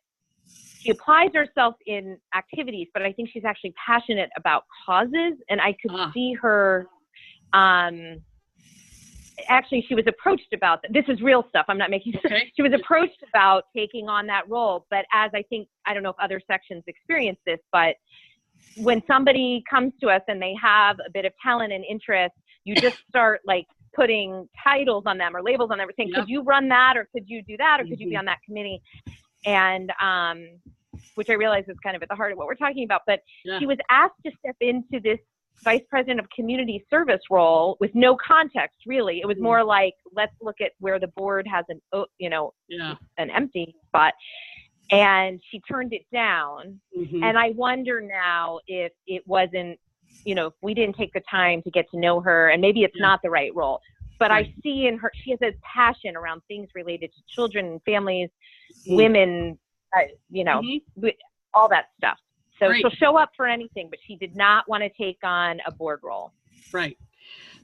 She applies herself in activities, but I think she's actually passionate about causes. And I could see her, actually, she was approached about that. This is real stuff. I'm not making She was approached about taking on that role. But as I don't know if other sections experience this, but when somebody comes to us and they have a bit of talent and interest, you just start like putting titles on them or labels on them, saying, could you run that, or could you do that, or could you be on that committee? And which I realize is kind of at the heart of what we're talking about, but Yeah. she was asked to step into this vice president of community service role with no context, really. It was more like, let's look at where the board has an empty spot. And she turned it down. Mhm. And I wonder now if it wasn't, if we didn't take the time to get to know her, and maybe it's not the right role. But Right. I see in her, she has a passion around things related to children and families, Mm. women, Mhm. all that stuff. So Great. she'll show up for anything, but she did not want to take on a board role. Right.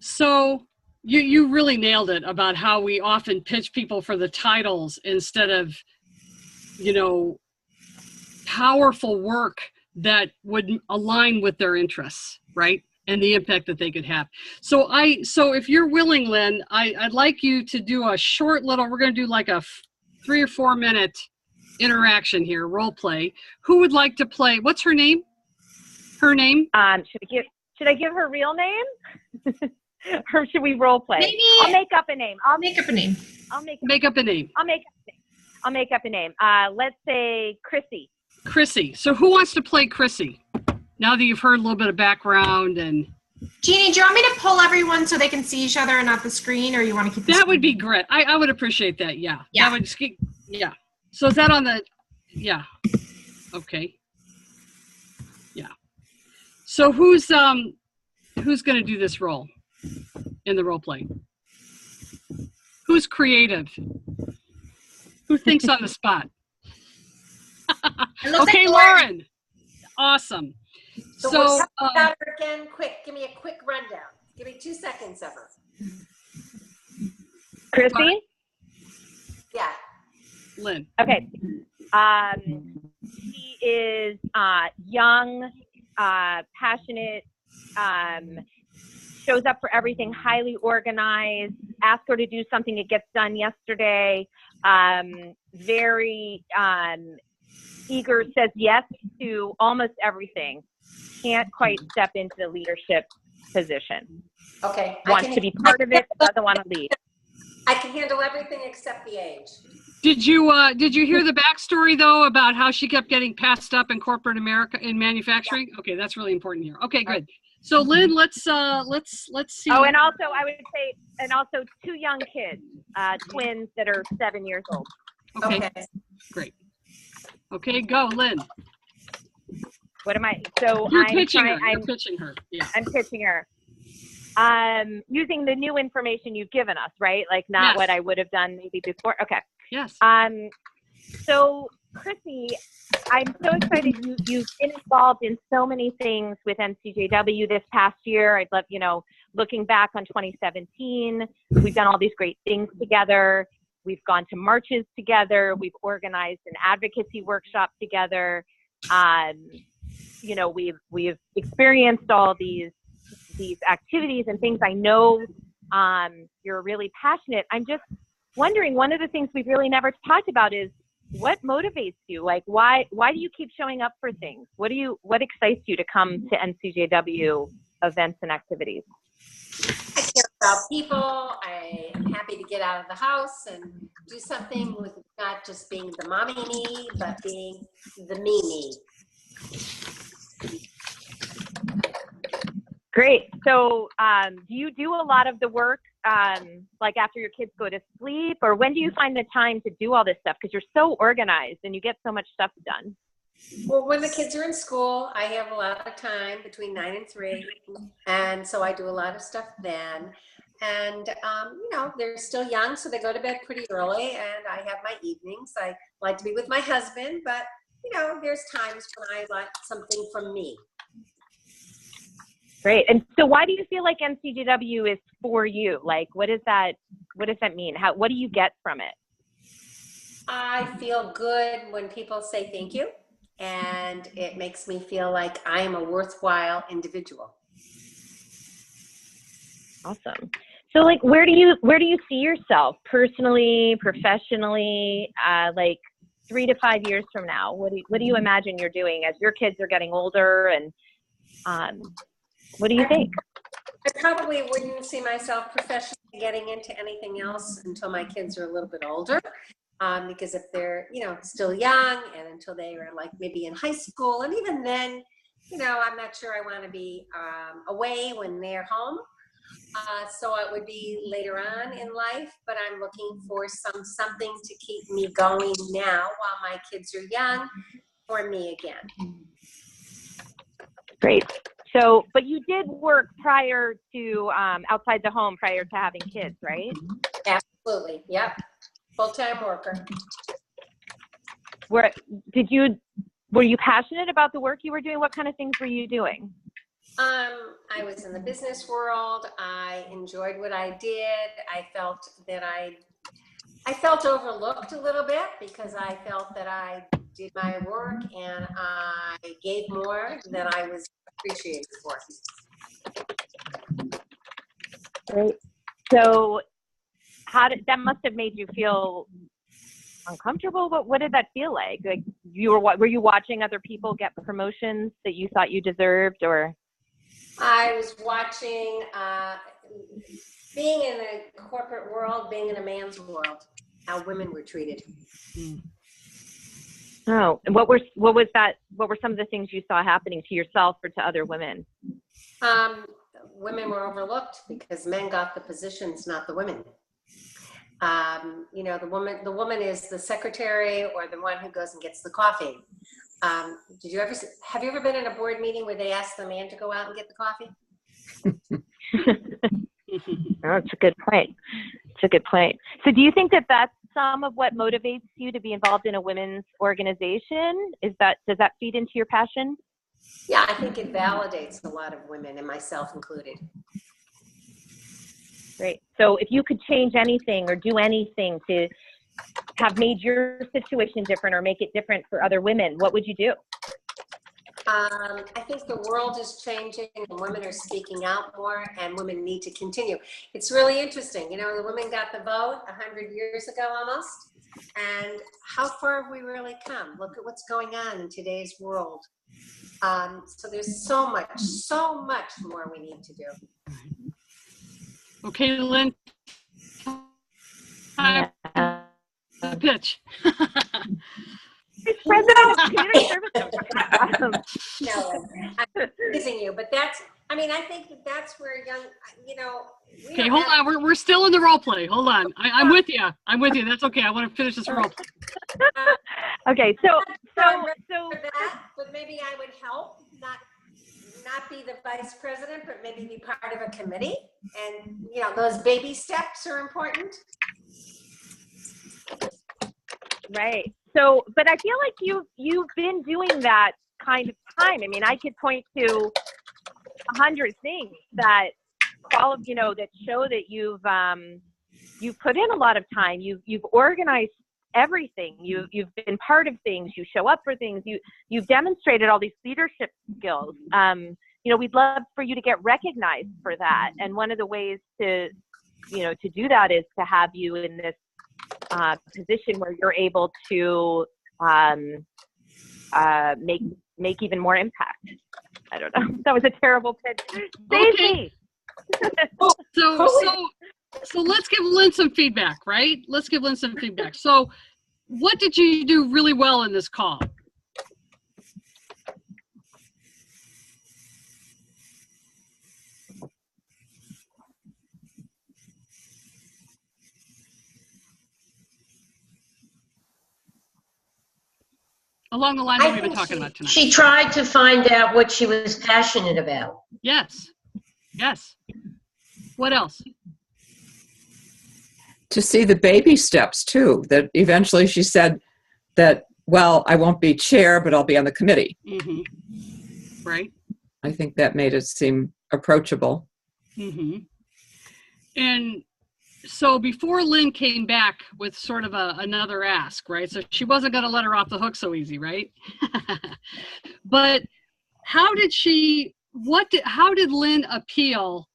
So you really nailed it about how we often pitch people for the titles instead of, powerful work that would align with their interests, right? And the impact that they could have. So if you're willing, Lynn, I'd like you to do a short little, we're going to do like a 3 or 4 minute interaction here, role play. Who would like to play? What's her name? Her name? Should I give her real name? Or should we role play? Maybe I'll make up a name. make up a name. Make up a name. I'll make up a name. Let's say Chrissy. Chrissy. So who wants to play Chrissy? Now that you've heard a little bit of background and... Jeannie, do you want me to pull everyone so they can see each other and not the screen, or you want to keep the That would be great. I would appreciate that. Yeah. Yeah. That would just keep, yeah. So is that on the, yeah. Okay. Yeah. So who's going to do this role in the role play? Who's creative? Who thinks on the spot? It looks Okay, like Lauren. Awesome. So So, we'll talk about her again, quick. Give me a quick rundown. Give me 2 seconds of her. Chrissy? Yeah. Lynn. Okay. She is young, passionate, shows up for everything, highly organized. Ask her to do something, it gets done yesterday. Very eager, says yes to almost everything. Can't quite step into the leadership position. Okay. Wants to be part of it, but doesn't want to lead. I can handle everything except the age. Did you hear the backstory though about how she kept getting passed up in corporate America in manufacturing? Okay, that's really important here. Okay, good. So Lynn, let's see. Oh, and also I would say, 2 young kids, twins that are 7 years old. Okay, great. Okay, go, Lynn. What am I? So You're I'm pitching trying. her. You're pitching her. Yeah. I'm pitching her. Using the new information you've given us, right? Like not Yes. what I would have done maybe before. Okay. Yes. So Chrissy, I'm so excited you've been involved in so many things with NCJW this past year. I'd love, looking back on 2017, we've done all these great things together. We've gone to marches together. We've organized an advocacy workshop together. We've experienced all these activities and things. I know you're really passionate. I'm just wondering, one of the things we've really never talked about is what motivates you? Like, why do you keep showing up for things? What excites you to come to NCJW events and activities? I care about people. I am happy to get out of the house and do something with not just being the mommy me, but being the me. Great. So do you do a lot of the work like after your kids go to sleep, or when do you find the time to do all this stuff? Because you're so organized and you get so much stuff done. Well, when the kids are in school, I have a lot of time between 9 and 3. And so I do a lot of stuff then. And, they're still young, so they go to bed pretty early. And I have my evenings. I like to be with my husband, but, there's times when I like something from me. Great. And so why do you feel like NCJW is for you? Like, what does that mean? What do you get from it? I feel good when people say thank you, and it makes me feel like I am a worthwhile individual. Awesome. So like, where do you see yourself personally, professionally, like 3 to 5 years from now? What do you imagine you're doing as your kids are getting older, and what do you think? I probably wouldn't see myself professionally getting into anything else until my kids are a little bit older. because if they're, you know, still young and until they are like maybe in high school, and even then, you know, I'm not sure I want to be away when they're home. So it would be later on in life, but I'm looking for something to keep me going now while my kids are young for me again. Great. So, but you did work prior to outside the home prior to having kids, right? Absolutely. Yep. Full-time worker. Were you passionate about the work you were doing? What kind of things were you doing? I was in the business world. I enjoyed what I did. I felt that I felt overlooked a little bit because I felt that I did my work and I gave more than I was appreciated for. Great. So that must have made you feel uncomfortable? What did that feel like? Like were you watching other people get promotions that you thought you deserved, or? I was watching, being in the corporate world, being in a man's world, how women were treated. Oh, and what were some of the things you saw happening to yourself or to other women? Women were overlooked because men got the positions, not the women. You know, the woman is the secretary or the one who goes and gets the coffee. Have you ever been in a board meeting where they ask the man to go out and get the coffee? Oh, that's a good point. It's a good point. So do you think that that's some of what motivates you to be involved in a women's organization? Does that feed into your passion? Yeah, I think it validates a lot of women, and myself included. Great. So if you could change anything or do anything to have made your situation different or make it different for other women, what would you do? I think the world is changing and women are speaking out more, and women need to continue. It's really interesting. You know, the women got the vote 100 years ago almost, and how far have we really come? Look at what's going on in today's world. So there's so much more we need to do. Okay, Lynn. Pitch. President of Community Service. Awesome. No, I'm teasing you, but I think that's where young, you know. Okay, hold on. We're still in the role play. Hold on. I'm with you. That's okay. I want to finish this role play. Okay, so that, but maybe I would help, not be the vice president, but maybe be part of a committee. And you know, those baby steps are important. Right. So, but I feel like you've been doing that kind of time. I mean, I could point to 100 things that that show that you've put in a lot of time. You've organized everything. You've been part of things. You show up for things. You've demonstrated all these leadership skills. We'd love for you to get recognized for that. And one of the ways to do that is to have you in this position where you're able to make even more impact. I don't know. That was a terrible pitch. Stacey. So let's give Lynn some feedback, right? Let's give Lynn some feedback. So what did you do really well in this call? Along the lines that we've been talking about tonight. She tried to find out what she was passionate about. Yes. What else? To see the baby steps too, that eventually she said that, well, I won't be chair, but I'll be on the committee. Mm-hmm. Right. I think that made it seem approachable. Mm-hmm. And so before Lynn came back with sort of another ask, right? So she wasn't going to let her off the hook so easy, right? But how did Lynn appeal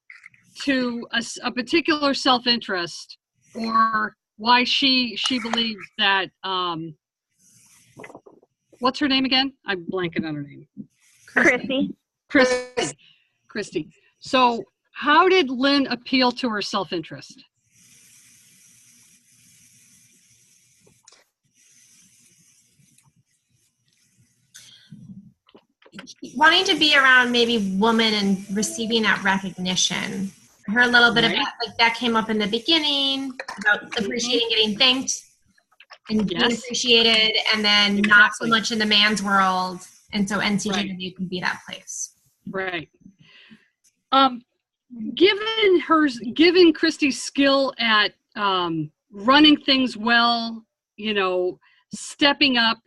to a particular self-interest, or why she believes that, what's her name again? I'm blanking on her name. Christy. So how did Lynn appeal to her self-interest? wanting to be around maybe women and receiving that recognition. I heard a little bit of that, like that came up in the beginning about appreciating getting thanked and being appreciated, and then not so much in the man's world. And so NCJW can be that place. Right. Given Christy's skill at running things well, you know, stepping up,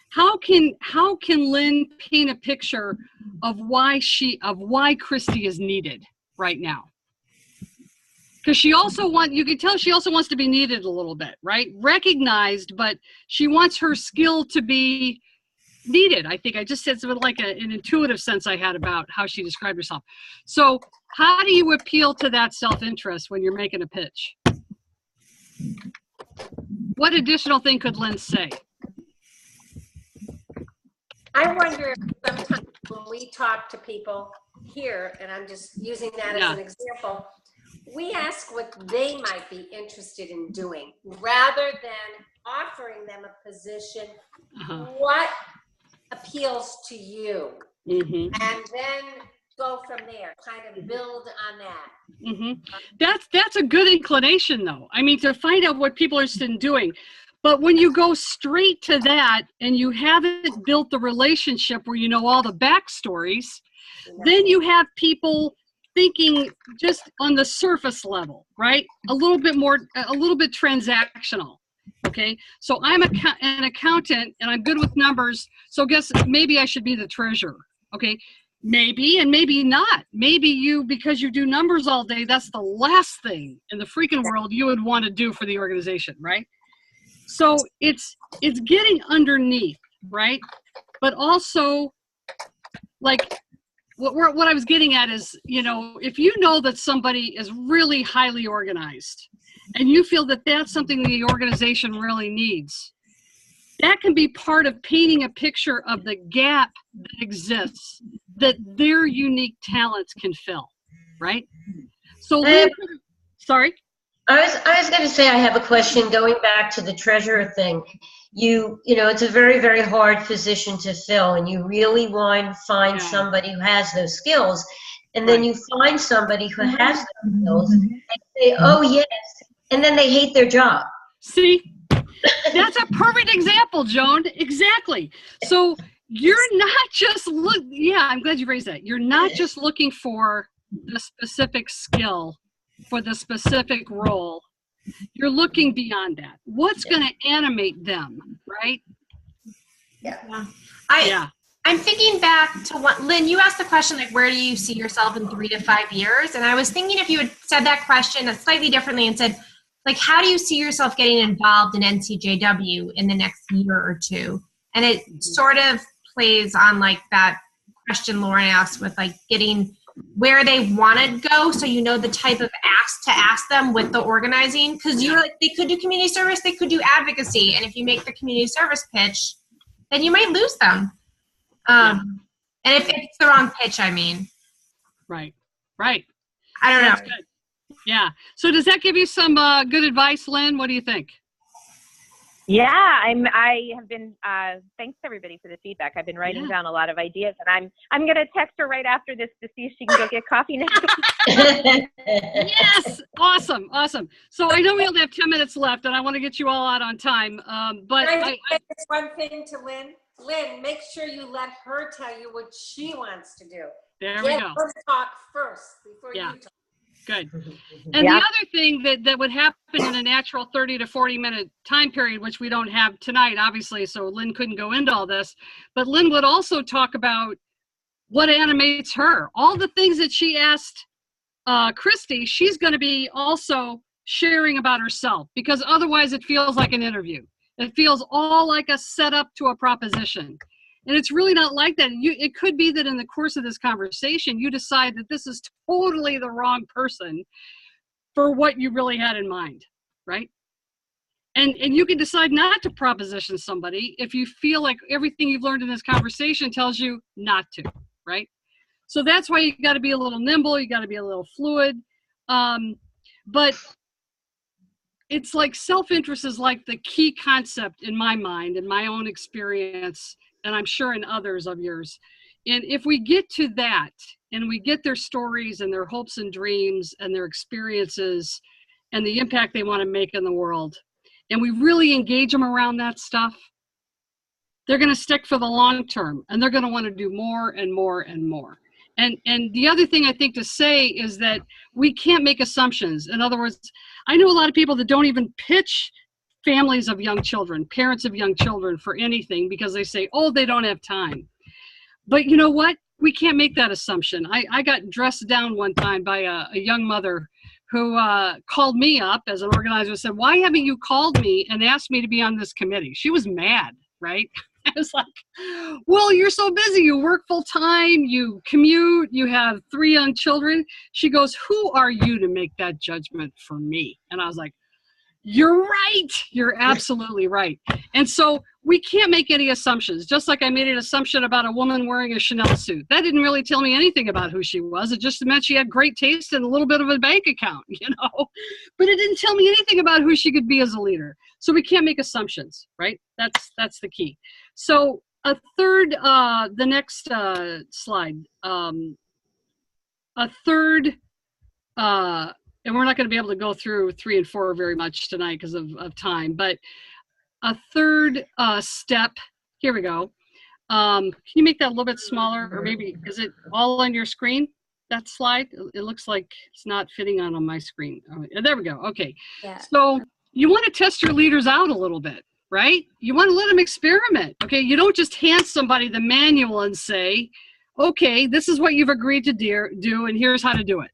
how can Lynn paint a picture of why Christy is needed right now? Because you can tell she also wants to be needed a little bit, right? Recognized, but she wants her skill to be needed. I think I just said something like an intuitive sense I had about how she described herself. So how do you appeal to that self-interest when you're making a pitch? What additional thing could Lynn say? I wonder sometimes when we talk to people here, and I'm just using that as an example, we ask what they might be interested in doing rather than offering them a position. What appeals to you? And then go from there, kind of build on that. That's a good inclination, though. I mean, to find out what people are interested in doing. But when you go straight to that and you haven't built the relationship where you know all the backstories, then you have people thinking just on the surface level, right? A little bit transactional. Okay, so I'm an accountant and I'm good with numbers, so guess maybe I should be the treasurer. Okay, maybe and maybe not. Maybe because you do numbers all day, that's the last thing in the freaking world you would want to do for the organization, right? So it's getting underneath, right? But also, like, what I was getting at is, you know, if you know that somebody is really highly organized and you feel that that's something the organization really needs, that can be part of painting a picture of the gap that exists that their unique talents can fill, right? So, sorry? I was going to say, I have a question going back to the treasurer thing. You know, it's a very, very hard position to fill, and you really want to find somebody who has those skills. And then you find somebody who has those skills and say, oh, yes, and then they hate their job. See, that's a perfect example, Joan. Exactly. So you're not just I'm glad you raised that. You're not just looking for the specific skill for the specific role. You're looking beyond that. What's going to animate them, right? I'm thinking back to what, Lynn, you asked the question, like, where do you see yourself in 3 to 5 years? And I was thinking if you had said that question slightly differently and said, like, how do you see yourself getting involved in NCJW in the next year or two? And it sort of plays on, like, that question Lauren asked with, like, getting where they want to go, so you know the type of ask to ask them with the organizing, because you're like, they could do community service, they could do advocacy, and if you make the community service pitch, then you might lose them. And if it's the wrong pitch, I mean. Right. I don't know. Good. Yeah. So does that give you some good advice, Lynn? What do you think? Yeah, I have been, thanks everybody for the feedback. I've been writing down a lot of ideas, and I'm going to text her right after this to see if she can go get coffee next week. Yes. Awesome. So I know we only have 10 minutes left, and I want to get you all out on time. But Can I say one thing to Lynn? Lynn, make sure you let her tell you what she wants to do. There we go. Get her to talk first before you talk. Good. And the other thing that would happen in a natural 30 to 40 minute time period, which we don't have tonight, obviously, so Lynn couldn't go into all this, but Lynn would also talk about what animates her. All the things that she asked Christy, she's going to be also sharing about herself, because otherwise it feels like an interview. It feels all like a setup to a proposition. And it's really not like that. It could be that in the course of this conversation, you decide that this is totally the wrong person for what you really had in mind, right? And you can decide not to proposition somebody if you feel like everything you've learned in this conversation tells you not to, right? So that's why you got to be a little nimble. You got to be a little fluid. But it's like self-interest is like the key concept in my mind, in my own experience, and I'm sure in others of yours, And if we get to that and we get their stories and their hopes and dreams and their experiences and the impact they want to make in the world, and we really engage them around that stuff, they're going to stick for the long term, and they're going to want to do more and more and more. And the other thing I think to say is that we can't make assumptions. In other words, I know a lot of people that don't even pitch families of young children, parents of young children for anything because they say, oh, they don't have time. But you know what? We can't make that assumption. I got dressed down one time by a young mother who called me up as an organizer and said, why haven't you called me and asked me to be on this committee? She was mad, right? I was like, well, you're so busy. You work full time, you commute, you have 3 young children. She goes, who are you to make that judgment for me? And I was like, you're right. You're absolutely right. And so we can't make any assumptions. Just like I made an assumption about a woman wearing a Chanel suit. That didn't really tell me anything about who she was. It just meant she had great taste and a little bit of a bank account, you know. But it didn't tell me anything about who she could be as a leader. So we can't make assumptions, right? That's the key. So a third, the next slide, a third, and we're not going to be able to go through 3 and 4 very much tonight because of time, but a third step, here we go. Can you make that a little bit smaller, or maybe, is it all on your screen, that slide? It looks like it's not fitting on my screen. Oh, there we go, okay. Yeah. So you want to test your leaders out a little bit, right? You want to let them experiment, okay? You don't just hand somebody the manual and say, okay, this is what you've agreed to do, and here's how to do it.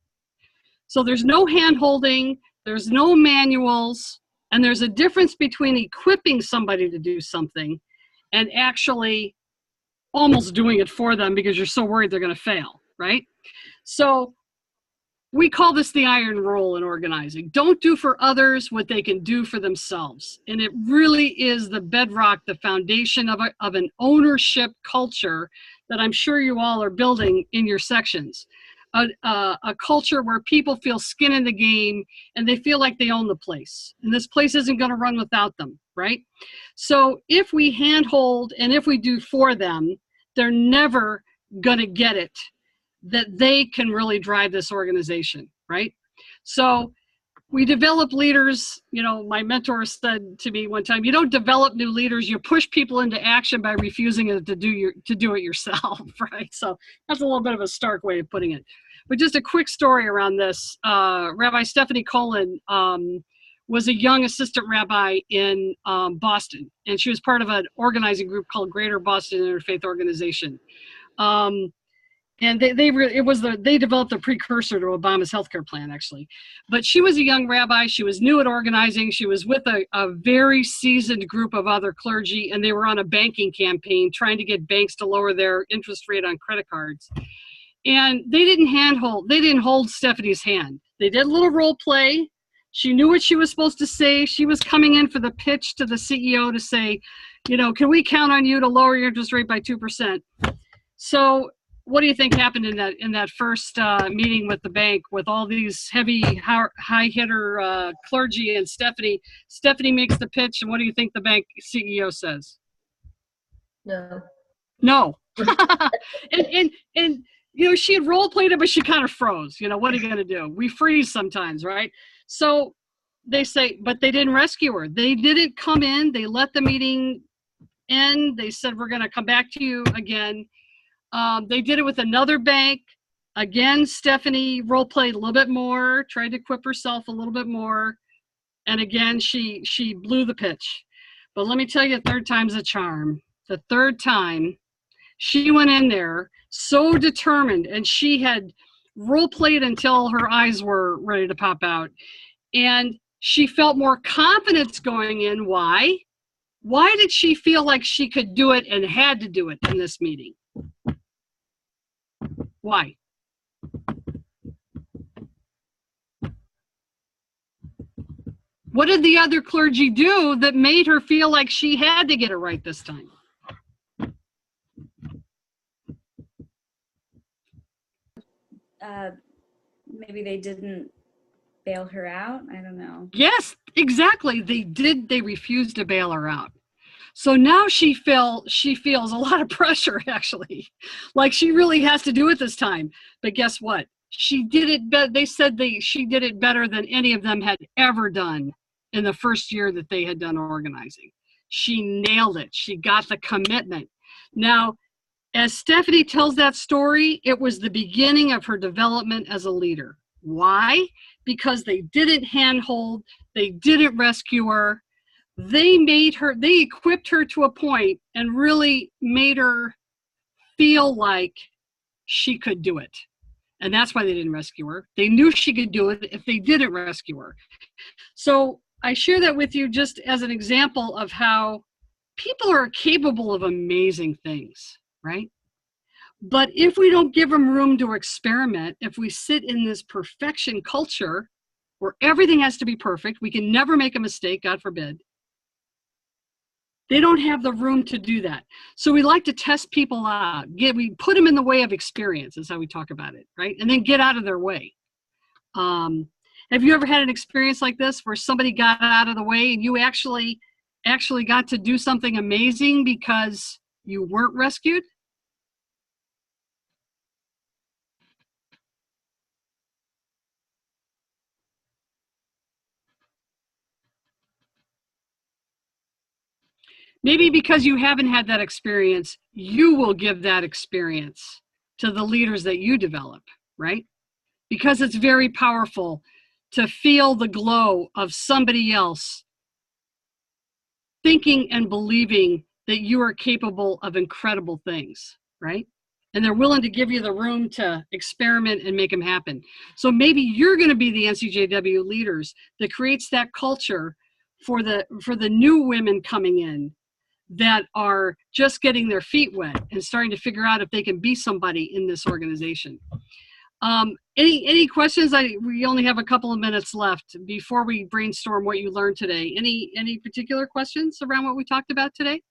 So there's no hand-holding, there's no manuals, and there's a difference between equipping somebody to do something and actually almost doing it for them because you're so worried they're going to fail, right? So we call this the iron rule in organizing. Don't do for others what they can do for themselves. And it really is the bedrock, the foundation of an ownership culture that I'm sure you all are building in your sections. A culture where people feel skin in the game and they feel like they own the place. And this place isn't going to run without them, right? So if we handhold and if we do for them, they're never going to get it that they can really drive this organization, right? So we develop leaders. You know, my mentor said to me one time, you don't develop new leaders, you push people into action by refusing to do it yourself, right? So that's a little bit of a stark way of putting it. But just a quick story around this. Rabbi Stephanie Colin was a young assistant rabbi in Boston, and she was part of an organizing group called Greater Boston Interfaith Organization. And they developed a precursor to Obama's healthcare plan, actually. But she was a young rabbi. She was new at organizing. She was with a very seasoned group of other clergy, and they were on a banking campaign trying to get banks to lower their interest rate on credit cards. And they didn't hold Stephanie's hand. They did a little role play. She knew what she was supposed to say. She was coming in for the pitch to the CEO to say, you know, can we count on you to lower your interest rate by 2%? So what do you think happened in that first meeting with the bank with all these heavy high hitter clergy and Stephanie? Stephanie makes the pitch, and what do you think the bank CEO says? No. and you know, she had role played it, but she kind of froze. You know, what are you going to do? We freeze sometimes, right? So they say, but they didn't rescue her. They didn't come in. They let the meeting end. They said, we're going to come back to you again. They did it with another bank. Again, Stephanie role played a little bit more, tried to equip herself a little bit more. And again, she blew the pitch. But let me tell you, third time's a charm. The third time, she went in there so determined, and she had role played until her eyes were ready to pop out. And she felt more confidence going in. Why? Why did she feel like she could do it and had to do it in this meeting? Why? What did the other clergy do that made her feel like she had to get it right this time? Maybe they didn't bail her out. I don't know. Yes, exactly. They did. They refused to bail her out. So now she feels a lot of pressure, actually, like she really has to do it this time. But guess what? She did it. They said she did it better than any of them had ever done in the first year that they had done organizing. She nailed it. She got the commitment. Now, as Stephanie tells that story, it was the beginning of her development as a leader. Why? Because they didn't handhold, they didn't rescue her. They equipped her to a point and really made her feel like she could do it. And that's why they didn't rescue her. They knew she could do it if they didn't rescue her. So I share that with you just as an example of how people are capable of amazing things, right? But if we don't give them room to experiment, if we sit in this perfection culture where everything has to be perfect, we can never make a mistake, God forbid, they don't have the room to do that. So we like to test people out. We put them in the way of experience, is how we talk about it, right? And then get out of their way. Have you ever had an experience like this where somebody got out of the way and you actually got to do something amazing because you weren't rescued? Maybe because you haven't had that experience, you will give that experience to the leaders that you develop, right? Because it's very powerful to feel the glow of somebody else thinking and believing that you are capable of incredible things, right? And they're willing to give you the room to experiment and make them happen. So maybe you're going to be the NCJW leaders that creates that culture for the new women coming in that are just getting their feet wet and starting to figure out if they can be somebody in this organization. Any questions? We only have a couple of minutes left before we brainstorm what you learned today. Any particular questions around what we talked about today?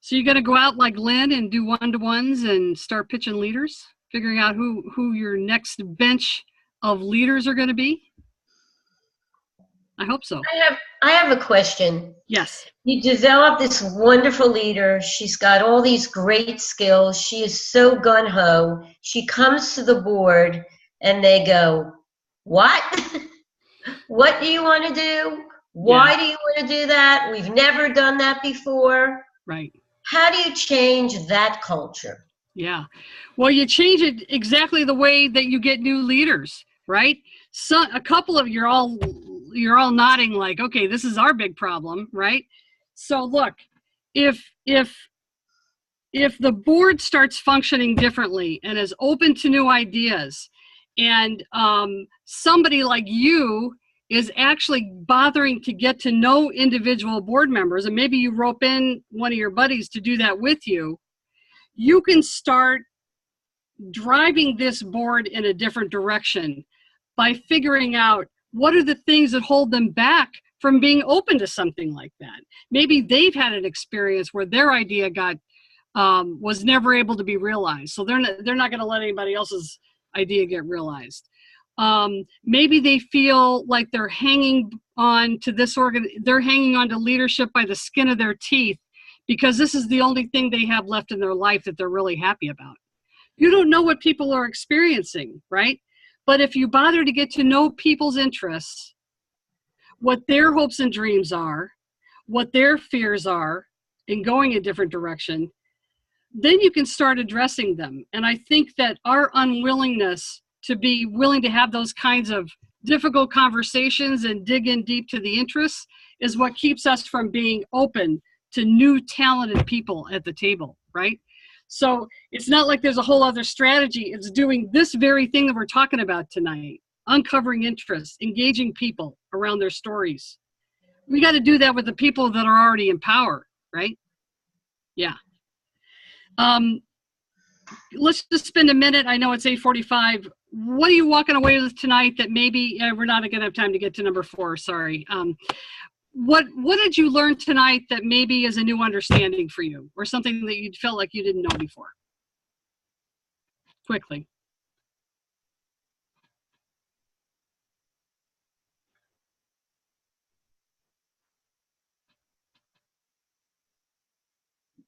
So you're going to go out like Lynn and do one-to-ones and start pitching leaders, figuring out who your next bench of leaders are going to be? I hope so. I have a question. Yes. You develop this wonderful leader. She's got all these great skills. She is so gung-ho. She comes to the board and they go, what? What do you want to do? Why do you want to do that? We've never done that before. Right. How do you change that culture? Yeah. Well, you change it exactly the way that you get new leaders, right? So a couple of you're all nodding like, okay, this is our big problem, right? So look, if the board starts functioning differently and is open to new ideas, and somebody like you is actually bothering to get to know individual board members, and maybe you rope in one of your buddies to do that with you, you can start driving this board in a different direction by figuring out what are the things that hold them back from being open to something like that. Maybe they've had an experience where their idea was never able to be realized, so they're not going to let anybody else's idea get realized. Maybe they feel like they're hanging on to they're hanging on to leadership by the skin of their teeth because this is the only thing they have left in their life that they're really happy about. You don't know what people are experiencing, right? But if you bother to get to know people's interests, what their hopes and dreams are, what their fears are in going a different direction, then you can start addressing them. And I think that our unwillingness to be willing to have those kinds of difficult conversations and dig in deep to the interests is what keeps us from being open to new talented people at the table, right? So it's not like there's a whole other strategy. It's doing this very thing that we're talking about tonight, uncovering interests, engaging people around their stories. We got to do that with the people that are already in power, right? Yeah. Let's just spend a minute. I know it's 8:45. What are you walking away with tonight that maybe we're not going to have time to get to number 4? Sorry. What did you learn tonight that maybe is a new understanding for you, or something that you felt like you didn't know before? Quickly.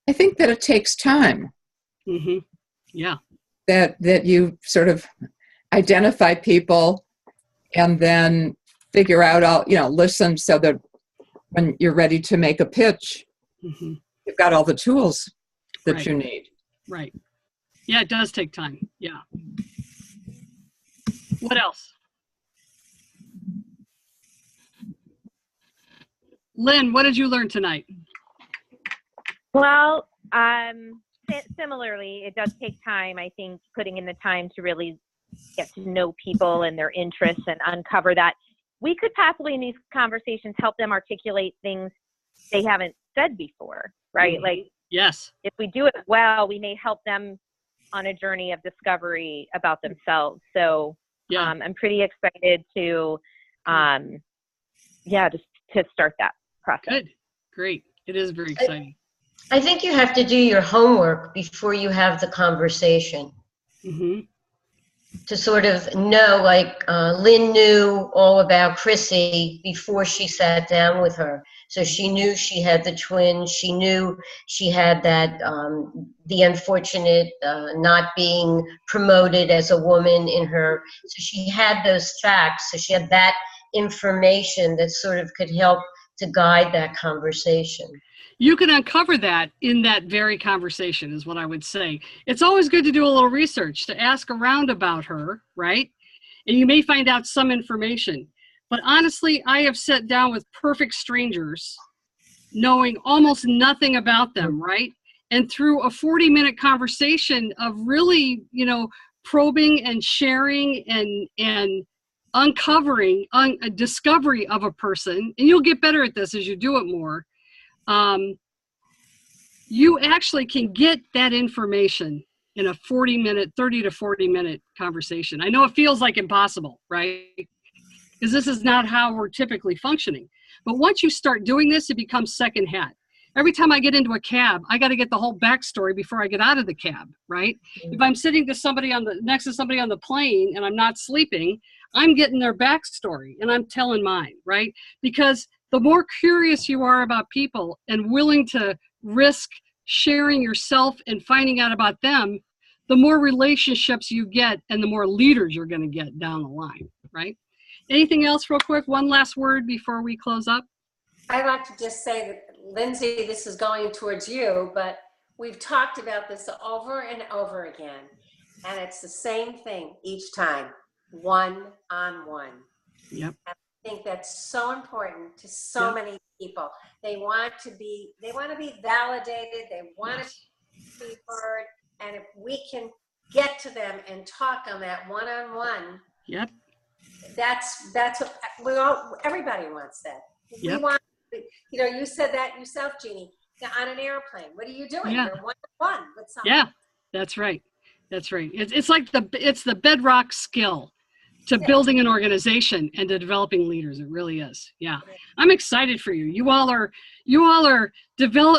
I think that it takes time. Mm-hmm. Yeah. That you sort of identify people and then figure out listen so that when you're ready to make a pitch, mm-hmm. you've got all the tools that Right. you need. Right. Yeah, it does take time. Yeah. What else? Lynn, what did you learn tonight? Well, similarly, it does take time. I think putting in the time to really get to know people and their interests and uncover that. We could possibly in these conversations help them articulate things they haven't said before, right? Mm-hmm. Like, yes, if we do it well, we may help them on a journey of discovery about themselves. So yeah. I'm pretty excited to, just to start that process. Good, great. It is very exciting. I think you have to do your homework before you have the conversation. Mm-hmm. To sort of know, like Lynn knew all about Chrissy before she sat down with her. So she knew she had the twins. She knew she had that, the unfortunate not being promoted as a woman in her. So she had those facts. So she had that information that sort of could help to guide that conversation. You can uncover that in that very conversation is what I would say. It's always good to do a little research, to ask around about her, right? And you may find out some information. But honestly, I have sat down with perfect strangers knowing almost nothing about them, right? And through a 40-minute conversation of really, probing and sharing and uncovering a discovery of a person, and you'll get better at this as you do it more. You actually can get that information in a 30 to 40 minute conversation. I know it feels like impossible, right? Because this is not how we're typically functioning. But once you start doing this, it becomes second hat. Every time I get into a cab, I got to get the whole backstory before I get out of the cab, right? Mm-hmm. If I'm sitting next to somebody on the plane and I'm not sleeping, I'm getting their backstory and I'm telling mine, right? Because the more curious you are about people and willing to risk sharing yourself and finding out about them, the more relationships you get and the more leaders you're going to get down the line, right? Anything else real quick? One last word before we close up? I'd like to just say that, Lindsay, this is going towards you, but we've talked about this over and over again, and it's the same thing each time, one-on-one. Yep. I think that's so important to so many people. They want to be validated. They want to be heard. And if we can get to them and talk on that one-on-one, yep, that's everybody wants that. Yep. We want, you said that yourself, Jeannie, on an airplane. What are you doing? Yeah. You're one-on-one with someone. Yeah, that's right. That's right. It's like it's the bedrock skill to building an organization and to developing leaders. It really is. Yeah. I'm excited for you. You all are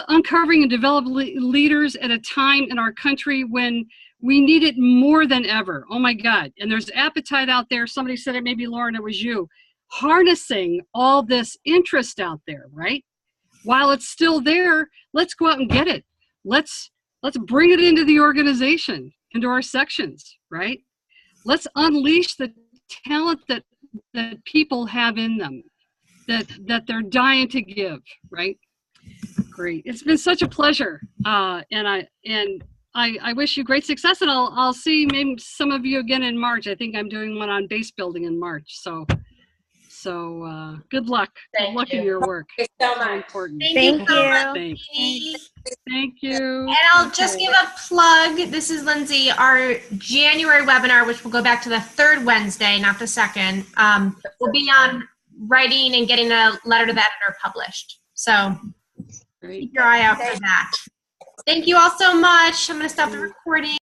uncovering and developing leaders at a time in our country when we need it more than ever. Oh my God. And there's appetite out there. Somebody said it, maybe Lauren, it was you, harnessing all this interest out there, right? While it's still there, let's go out and get it. Let's bring it into the organization, into our sections, right? Let's unleash the talent that people have in them, that they're dying to give, right? Great. It's been such a pleasure. And I wish you great success, and I'll see maybe some of you again in March. I think I'm doing one on base building in March. So good luck. Good luck in your work. Thank you so much. Important. Thank you so much. Thank you. And I'll just give a plug. This is Lindsay. Our January webinar, which will go back to the third Wednesday, not the second, will be on writing and getting a letter to the editor published. So keep your eye out for that. Thank you all so much. I'm going to stop the recording.